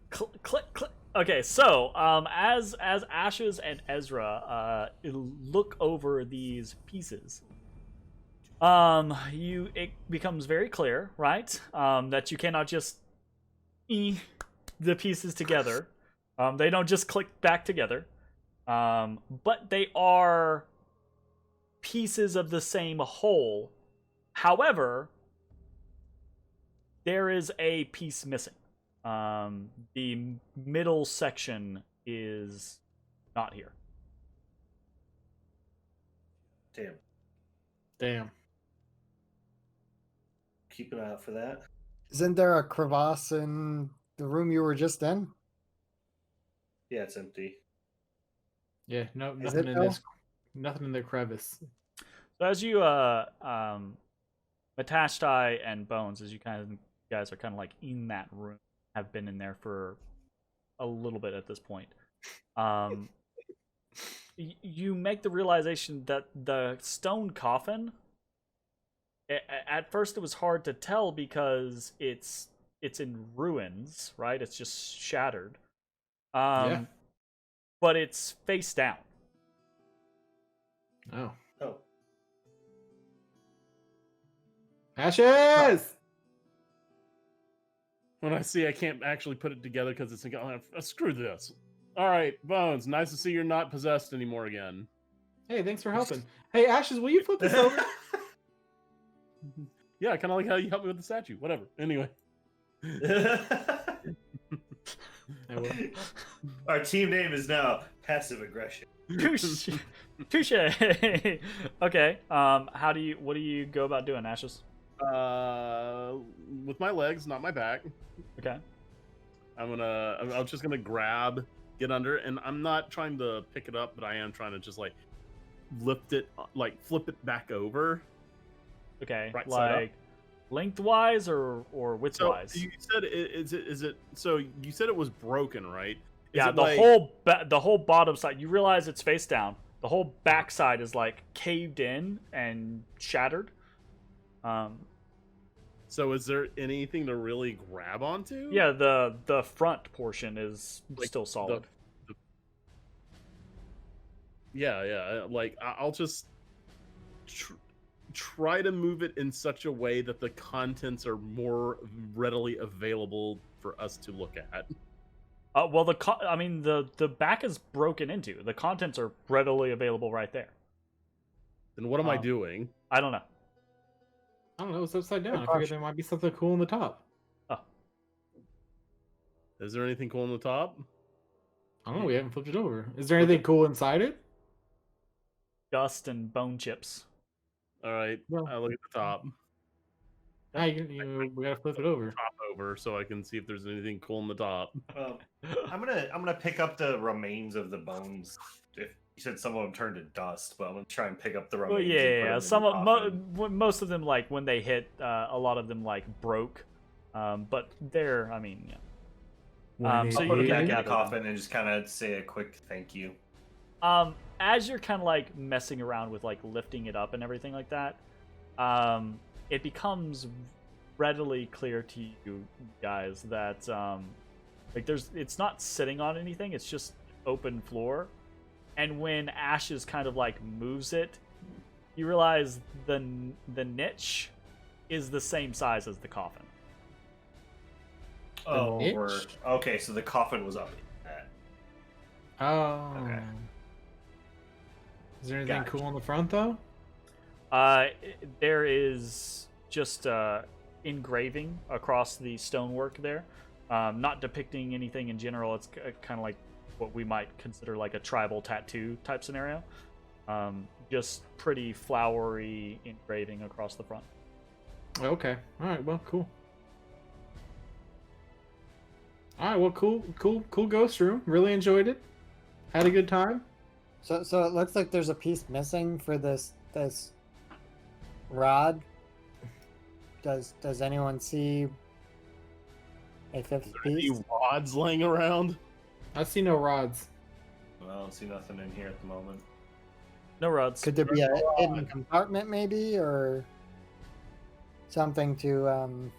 Click. Okay, so as Ashes and Ezra look over these pieces, it becomes very clear, right, that you cannot just the pieces together. They don't just click back together, but they are pieces of the same whole. However, there is a piece missing. The middle section is not here. Damn. Damn. Keep an eye out for that. Isn't there a crevasse in the room you were just in? Yeah, it's empty. Yeah, no, Is nothing it in though? this. Nothing in the crevice. So as you Matashtai and Bones, as you guys are kind of like in that room, have been in there for a little bit at this point. You make the realization that the stone coffin, at first it was hard to tell because it's in ruins, right? It's just shattered. Yeah. But it's face down. Oh. Oh. Ashes! When I see I can't actually put it together because it's screw this. All right, Bones. Nice to see you're not possessed anymore again. Hey, thanks for helping. Hey, Ashes, will you flip this over? Yeah, kind of like how you helped me with the statue. Whatever. Anyway. I will. Our team name is now Passive Aggression. Touche. Okay. What do you go about doing, Ashes? With my legs, not my back. Okay. I'm just gonna get under, and I'm not trying to pick it up, but I am trying to just like lift it, like flip it back over. Okay. Right side up. Like lengthwise or So widthwise? you said is it? So you said it was broken, right? Is Yeah, it the like- whole bottom side. You realize it's face down. The whole back side is like caved in and shattered. So is there anything to really grab onto? Yeah, the front portion is Like still solid. Yeah. Like I'll just try to move it in such a way that the contents are more readily available for us to look at. Well, the back is broken into. The contents are readily available right there. Then what am I doing? I don't know. I don't know, it's upside down. Good I figured question. there might be something cool on the top. Is there anything cool on the top? I don't know, we haven't flipped it over. Is there anything cool inside it? Dust and bone chips. All right, Well- I look at the top. Ah, we gotta flip it over. Top over so I can see if there's anything cool in the top. I'm gonna pick up the remains of the bones. If you said some of them turned to dust, but I'm gonna try and pick up the Well, remains. and put yeah. them in Some the of coffin. most of them, like when they hit, a lot of them like broke. But they're, I mean, yeah. So I'll put you it can back in the gather them. coffin and just kind of say a quick thank you. As you're kind of like messing around with like lifting it up and everything like that, it becomes readily clear to you guys that like it's not sitting on anything, it's just open floor. And when Ashes kind of like moves it, you realize the niche is the same size as the coffin. Oh, niche? okay. So the coffin was up. Oh. Okay. Is there anything Gotcha. cool on the front though? There is just engraving across the stonework there, not depicting anything in general. It's kind of like what we might consider like a tribal tattoo type scenario. Just pretty flowery engraving across the front. Okay. All right. Well, cool. All right. Well, cool ghost room. Really enjoyed it. Had a good time. So it looks like there's a piece missing for this rod. Does anyone see a fifth Any piece? rods laying around? I see no rods. Well, I don't see nothing in here at the moment. No rods. Could there be a hidden compartment maybe, or something to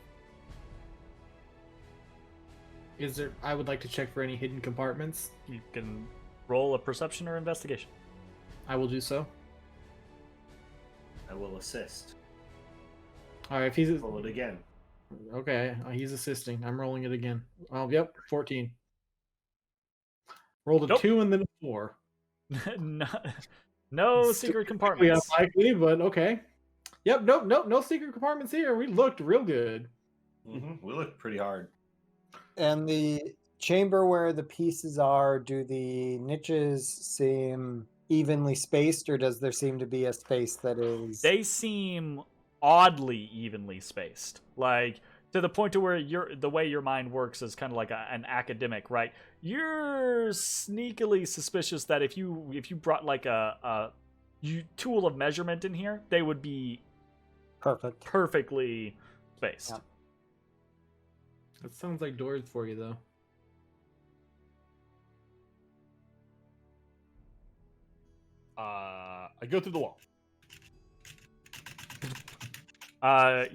Is there? I would like to check for any hidden compartments. You can roll a perception or investigation. I will do so. I will assist. All right. If he's Roll it again. okay, he's assisting. I'm rolling it again. Oh, yep. 14. Rolled a Nope. 2 and then a 4. No secret We compartments. unlikely, but okay. Yep. Nope. No secret compartments here. We looked real good. We look pretty hard. and the chamber where the pieces are, do the niches seem evenly spaced, or does there seem to be a space that is They seem oddly evenly spaced, like to the point to where the way your mind works is kind of like an academic, right? You're sneakily suspicious that if you brought like a tool of measurement in here, they would be perfect? perfectly spaced. Yeah. That sounds like doors for you, though. I go through the wall.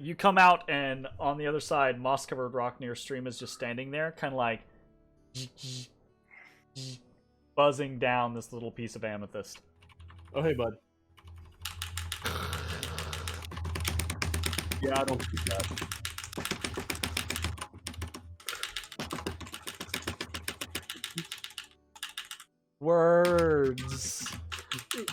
You come out, and on the other side, moss-covered rock near stream is just standing there, kind of like buzzing down this little piece of amethyst. Oh, hey, bud. Yeah, I don't think that. Words.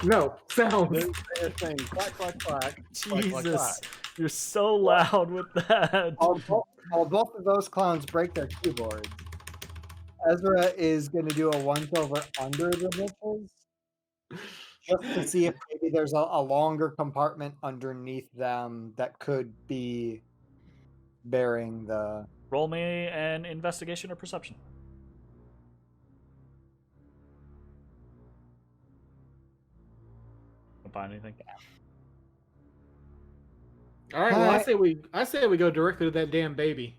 No, sound. They're saying clack, clack, clack. Jesus, you're so loud with that. While both of those clowns break their keyboards, Ezra is going to do a once over under the niches, just to see if maybe there's a longer compartment underneath them that could be bearing the. Roll me an investigation or perception. Don't find anything. All right. Well, Alright. I say we go directly to that damn baby.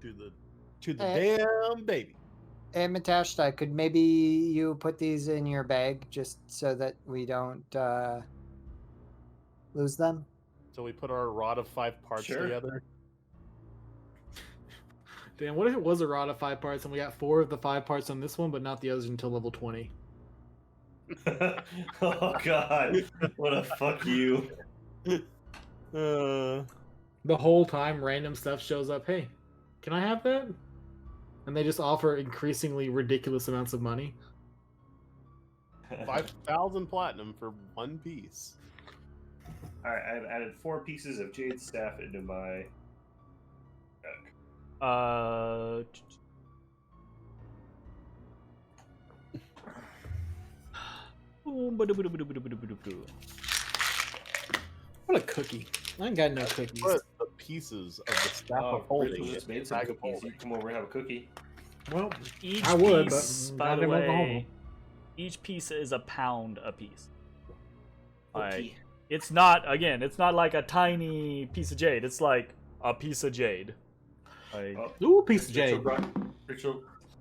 To the damn baby. Hey, Matashtai, could maybe you put these in your bag just so that we don't lose them? So we put our rod of 5 parts Sure. together. Damn, what if it was a rod of 5 parts and we got 4 of the 5 parts on this one, but not the others until level 20? Oh god, what a fuck you. The whole time random stuff shows up. Hey, can I have that? And they just offer increasingly ridiculous amounts of money. 5,000 platinum for 1 piece. Alright, I've added 4 pieces of jade staff into my deck. What a cookie. I ain't got no cookies. Put the pieces of the staff of holding. Just made It's some bag of cookies. You holding. come over and have a cookie. Well, Each I would, piece, but by the goddamn way, Oklahoma. each piece is a pound a piece. Like, Cookie. it's not like a tiny piece of jade. It's like a piece of jade. Like, Ooh, piece of jade.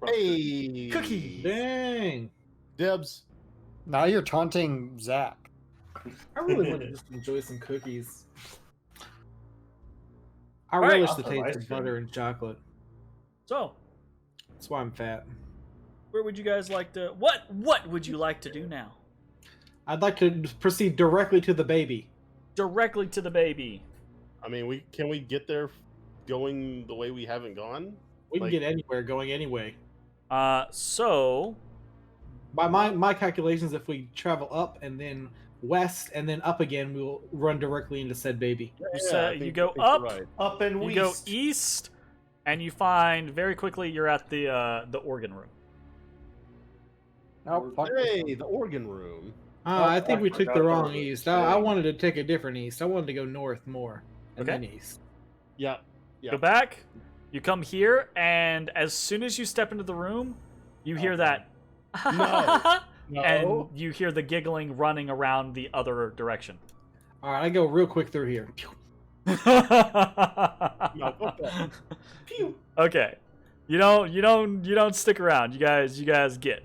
Hey, Cookie. Dang. Debs. Now you're taunting Zach. I really want to just enjoy some cookies. I right. relish I'll the have taste ice of cream. butter and chocolate. so, That's why I'm fat. where would you guys like to? What would you like to do now? I'd like to proceed directly to the baby. Directly to the baby. I mean, can we get there going the way we haven't gone? We can Like- get anywhere, going anyway. So By my calculations, if we travel up and then west and then up again, we'll run directly into said baby. you I say think- you go I think you're up, right. Up and you west. go east, and you find very quickly you're at the organ room. Oh, fuck this Hey, one. the organ room. I think we I took forgot the about wrong the east. I thing. wanted to take a different east. I wanted to go north more and Okay. then east. Yeah. Yeah. Go back. You come here, and as soon as you step into the room, you hear that. No. And you hear the giggling running around the other direction. All right, I go real quick through here. No, fuck that. Pew. Okay, you don't stick around. You guys get.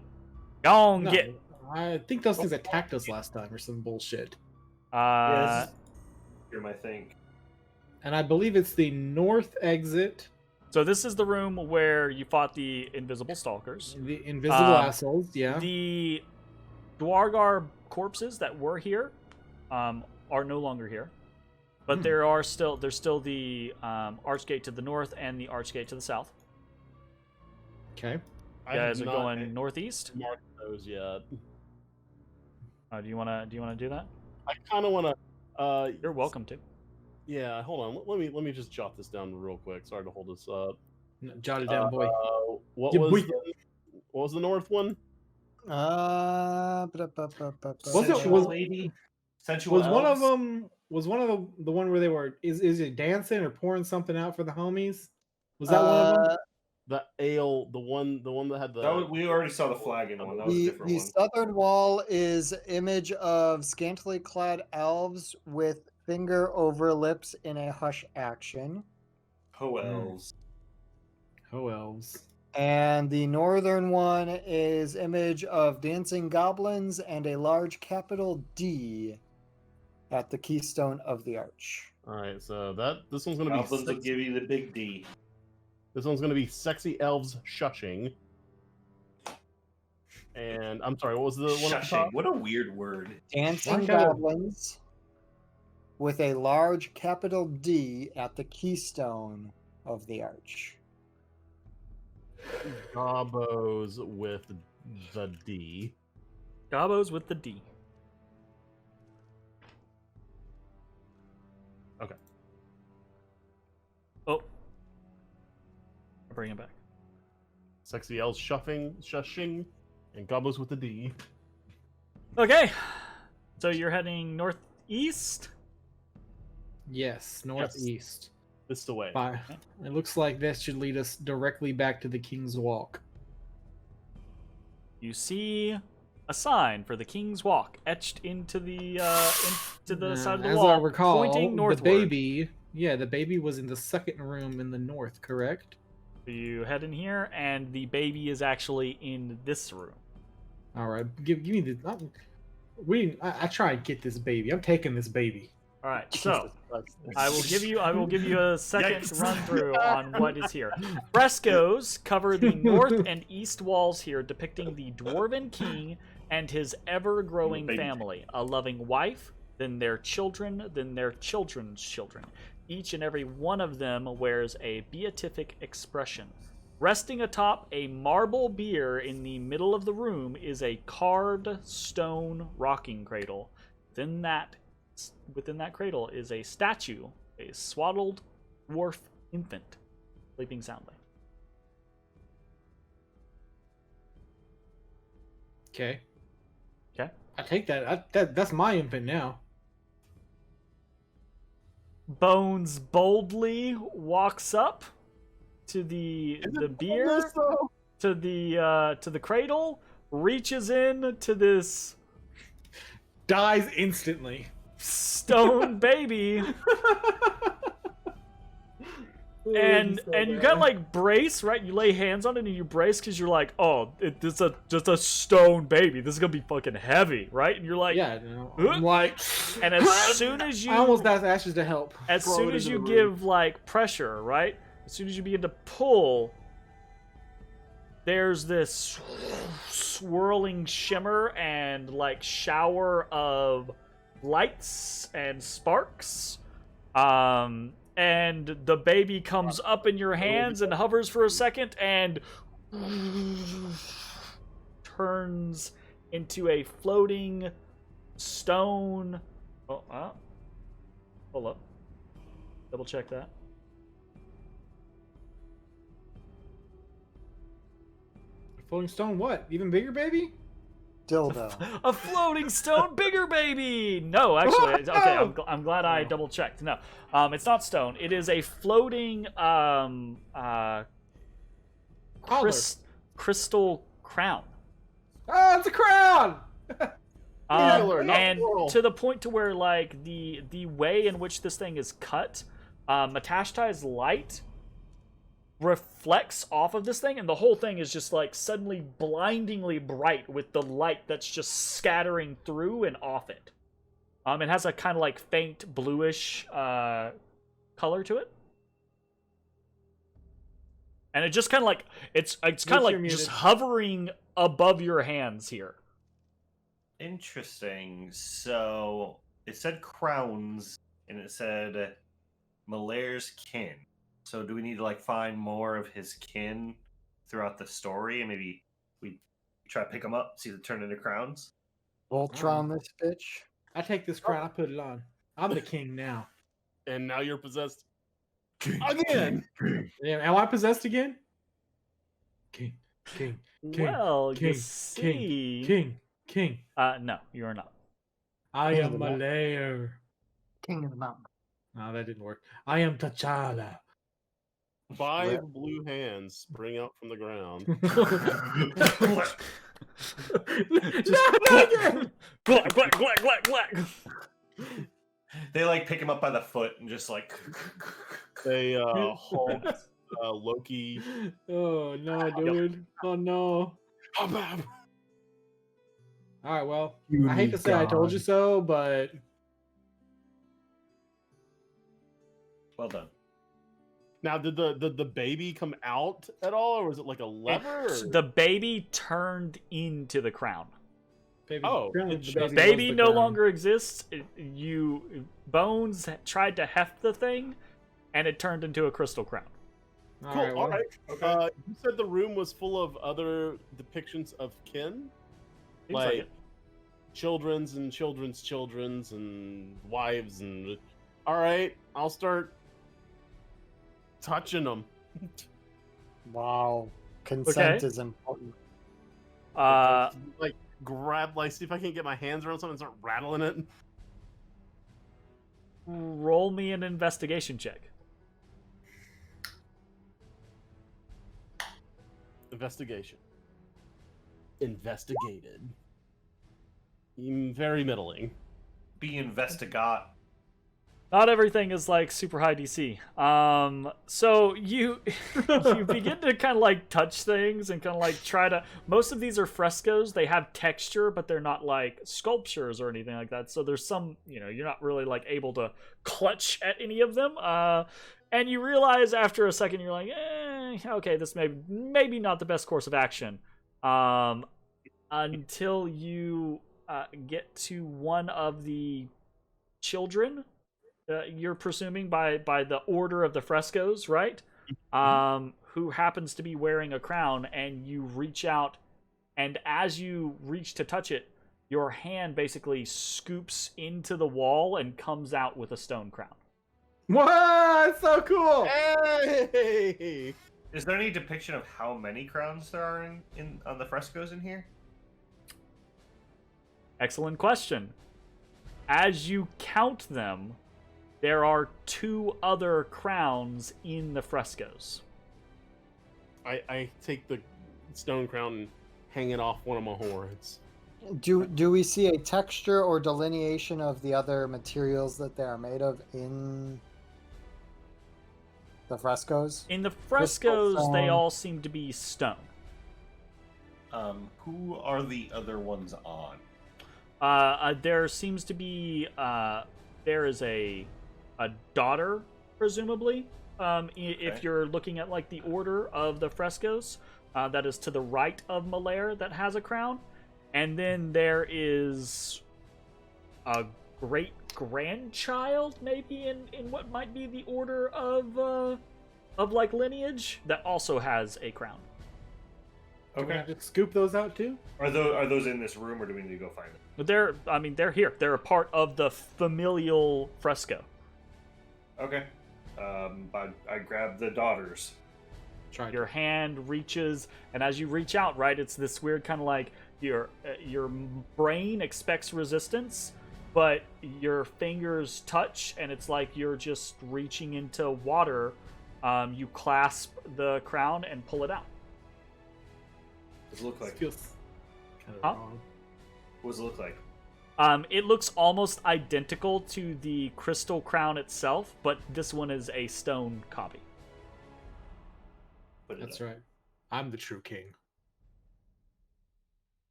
Go on, No, get. I think those things attacked us last time or some bullshit. Yes. Here, I think. And I believe it's the north exit. So this is the room where you fought the invisible stalkers. The invisible Um, assholes, yeah. The Dwargar corpses that were here are no longer here, but there's still the Archgate to the north and the Archgate to the south. Okay. You I guys have are not going northeast. marked those yet. Do you wanna do that? I kind of want to. You're welcome to. Yeah, hold on. Let me just jot this down real quick. Sorry to hold this up. Jot it down, boy. What Yeah, was boy. what was the north one? Was it- Sensual was- lady? Sensual Was one of elves? them the one where they were is it dancing or pouring something out for the homies? Was that one of them? The ale, the one that had the. We already saw the flagon one. That was a The, different the one. southern wall is image of scantily clad elves with finger over lips in a hush action. Ho elves. Oh elves. And the northern one is image of dancing goblins and a large capital D at the keystone of the arch. All right, so this one's gonna be Goblins will sexy, give you the big D. this one's gonna be sexy elves shushing. And I'm sorry, what was the one at the Shushing. top? What a weird word. Dancing Shush out. goblins with a large capital D at the keystone of the arch. Gobos with the D. Gobos with the D. Okay. Oh. I'll bring it back. Sexy elves shushing, and gobos with the D. Okay. So you're heading northeast? Yes, northeast. This is the way. Bye. It looks like this should lead us directly back to the King's Walk. You see a sign for the King's Walk etched into the side of the As wall, I recall, pointing northward. the baby was in the second room in the north, correct? So you head in here, and the baby is actually in this room. All right, give me the. I try and get this baby. I'm taking this baby. All right, so I will give you a second Yikes. run through on what is here. Frescoes cover the north and east walls here, depicting the dwarven king and his ever-growing Baby. family, a loving wife, then their children, then their children's children. Each and every one of them wears a beatific expression. Resting atop a marble bier in the middle of the room is a carved stone rocking cradle. Within that cradle is a statue, a swaddled dwarf infant, sleeping soundly. Okay. Okay. I take that. That's my infant now. Bones boldly walks up to the beer, to the cradle, reaches in to this Dies instantly. stone baby, and you kind of like brace, right? You lay hands on it and you brace because you're like, oh, it's just a stone baby. This is gonna be fucking heavy, right? And you're like, Yeah, no, I'm like, and as soon as you I almost asked Ashes to help. as Throw soon it as into you the give like pressure, right? As soon as you begin to pull, there's this swirling shimmer and like shower of lights and sparks. And the baby comes up in your hands and hovers for a second and turns into a floating stone. Oh, hold up. Double check that. Floating stone, what? Even bigger, baby? Dildo. A floating stone bigger baby. No, actually, okay. I'm glad I double checked. No, it's not stone. It is a floating crystal crown. Oh, it's a crown. And to the point to where like the way in which this thing is cut, Matashtai's light reflects off of this thing, and the whole thing is just like suddenly blindingly bright with the light that's just scattering through and off it. It has a kind of like faint bluish color to it, and it just kind of like it's kind of like just hovering above your hands here. Interesting. So it said crowns, and it said Malaire's kin. So do we need to like find more of his kin throughout the story, and maybe we try to pick them up, see if they turn into crowns? Voltron this bitch. I take this crown, I put it on. I'm the king now. And now you're possessed King, again. Yeah, am I possessed again? King. Well, king, you see, King. no, you are not. I King of am the mountain. Malayer. King of the mountain. No, that didn't work. I am T'Challa. 5 blue hands spring out from the ground. Glack. They like pick him up by the foot and just like They Hulk, Loki. Oh no, dude. Oh no. All right, well, I hate to say I told you so, but well done. Now, did the baby come out at all, or was it like a lever? The baby turned into the crown. baby, Oh, The baby no longer exists. Bones tried to heft the thing, and it turned into a crystal crown. Cool. All right. You said the room was full of other depictions of kin, Seems like like it. children's and children's and wives and. All right, I'll start touching them. Wow. Consent Okay. is important. Like grab, like see if I can get my hands around something and start rattling it. Roll me an investigation check. Investigation. Investigated. Very middling. Be investigate. Not everything is like super high DC. So you you begin to kind of like touch things and kind of like try to. Most of these are frescoes. They have texture, but they're not like sculptures or anything like that. So there's some, you're not really like able to clutch at any of them. And you realize after a second, you're like, okay, this maybe not the best course of action. Until you get to one of the children. You're presuming by the order of the frescoes, right? Who happens to be wearing a crown, and you reach out, and as you reach to touch it, your hand basically scoops into the wall and comes out with a stone crown. What? That's so cool. Hey! Is there any depiction of how many crowns there are on the frescoes in here? Excellent question. As you count them, there are 2 other crowns in the frescoes. I take the stone crown and hang it off one of my horns. Do we see a texture or delineation of the other materials that they are made of in the frescoes? In the frescoes, they stone. all seem to be stone. Who are the other ones on? There seems to be there is a daughter, presumably. If you're looking at like the order of the frescoes, that is to the right of Malaire that has a crown, and then there is a great grandchild, maybe in what might be the order of like lineage, that also has a crown. Okay, just scoop those out too. Are those in this room, or do we need to go find them? But they're here. They're a part of the familial fresco. Okay. I grab the daughters. Your hand reaches, and as you reach out, right, it's this weird kind of like your brain expects resistance, but your fingers touch, and it's like you're just reaching into water. You clasp the crown and pull it out. What does it look like? Feels kind of wrong. What does it look like? It looks almost identical to the crystal crown itself, but this one is a stone copy. That's right. I'm the true king.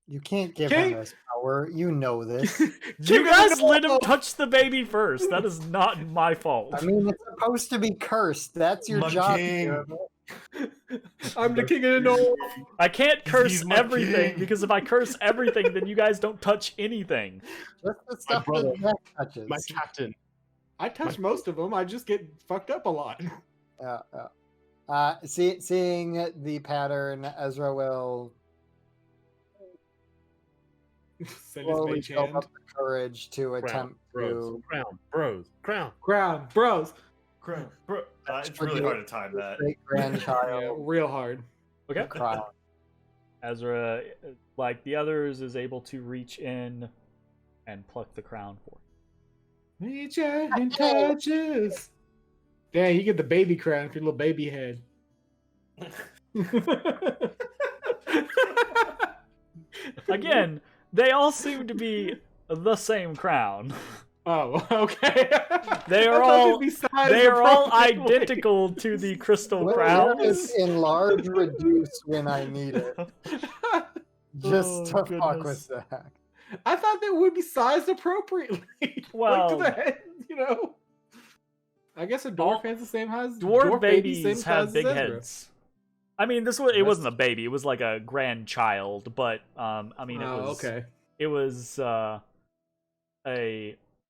You can't give him this power. You know this. You guys let him touch the baby first. That is not my fault. I mean, it's supposed to be cursed. That's your My job. king. Here. I'm the king of the north. I can't curse He's my everything, king. because if I curse everything, then you guys don't touch anything. Just the stuff brother. that Jack touches. My captain. I touch most of them. I just get fucked up a lot. Yeah. Seeing the pattern, Ezra will Send his slowly mage build hand. up the courage to attempt Bros. to Crown. Crown. Crown, bros. It's really hard to time that. great Yeah, grandchild real hard. Okay. crown. Ezra, like the others, is able to reach in and pluck the crown for you. Reach out and touches. Dang, you get the baby crown for your little baby head. Again, they all seem to be the same crown. Oh, okay. They are all identical to the crystal Crown crown. is enlarge, reduce when I need it. Just to fuck with Zach. I thought they would be sized appropriately. Well, like to the head, you know. I guess a dwarf has the same size. Dwarf baby, babies same have size big as Ezra. heads. I mean, it wasn't a baby; it was like a grandchild. But I mean, it was a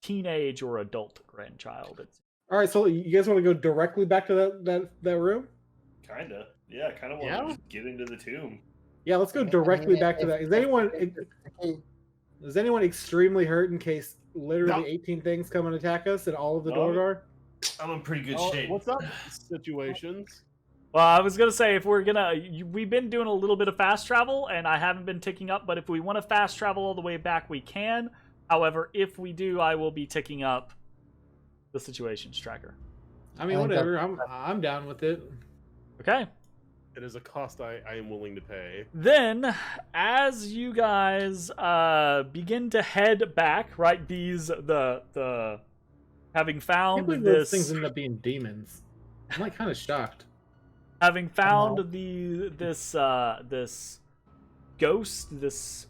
teenage or adult grandchild. All right, so you guys want to go directly back to that room? Kinda. Yeah, kind of want to just get into the tomb. Yeah, let's go directly back to that. Is anyone extremely hurt in case literally 18 things come and attack us and all of the doors are? I'm in pretty good Oh, shape. what's up? Situations. Well, I was gonna say, if we're we've been doing a little bit of fast travel, and I haven't been ticking up. But if we want to fast travel all the way back, we can. However, if we do, I will be ticking up the situations tracker. I mean, whatever. I'm down with it. Okay. It is a cost I am willing to pay. Then, as you guys begin to head back, right? Having I found can't believe this, those things end up being demons. I'm like kind of shocked. having found this ghost, this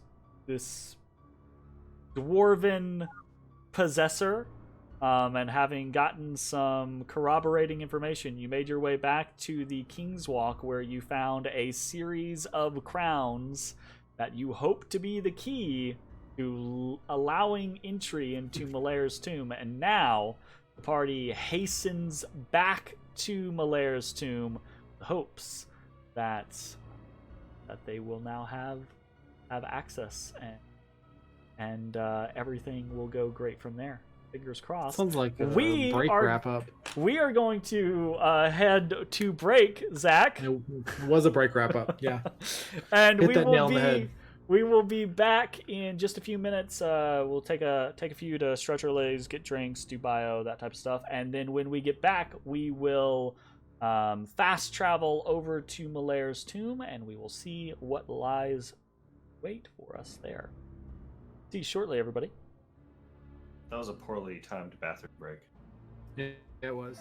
dwarven possessor, and having gotten some corroborating information, you made your way back to the King's Walk, where you found a series of crowns that you hope to be the key to allowing entry into Malaire's tomb. And now the party hastens back to Malaire's tomb, with hopes that they will now have access, and everything will go great from there. Fingers crossed. Sounds like a We break are- wrap up. We are going to head to break, Zach. It was a break wrap up. Yeah. And Hit we that will nail on be the head. We will be back in just a few minutes. We'll take a few to stretch our legs, get drinks, do bio, that type of stuff, and then when we get back, we will fast travel over to Malaire's tomb, and we will see what lies wait for us there. See you shortly, everybody. That was a poorly timed bathroom break. Yeah, it was.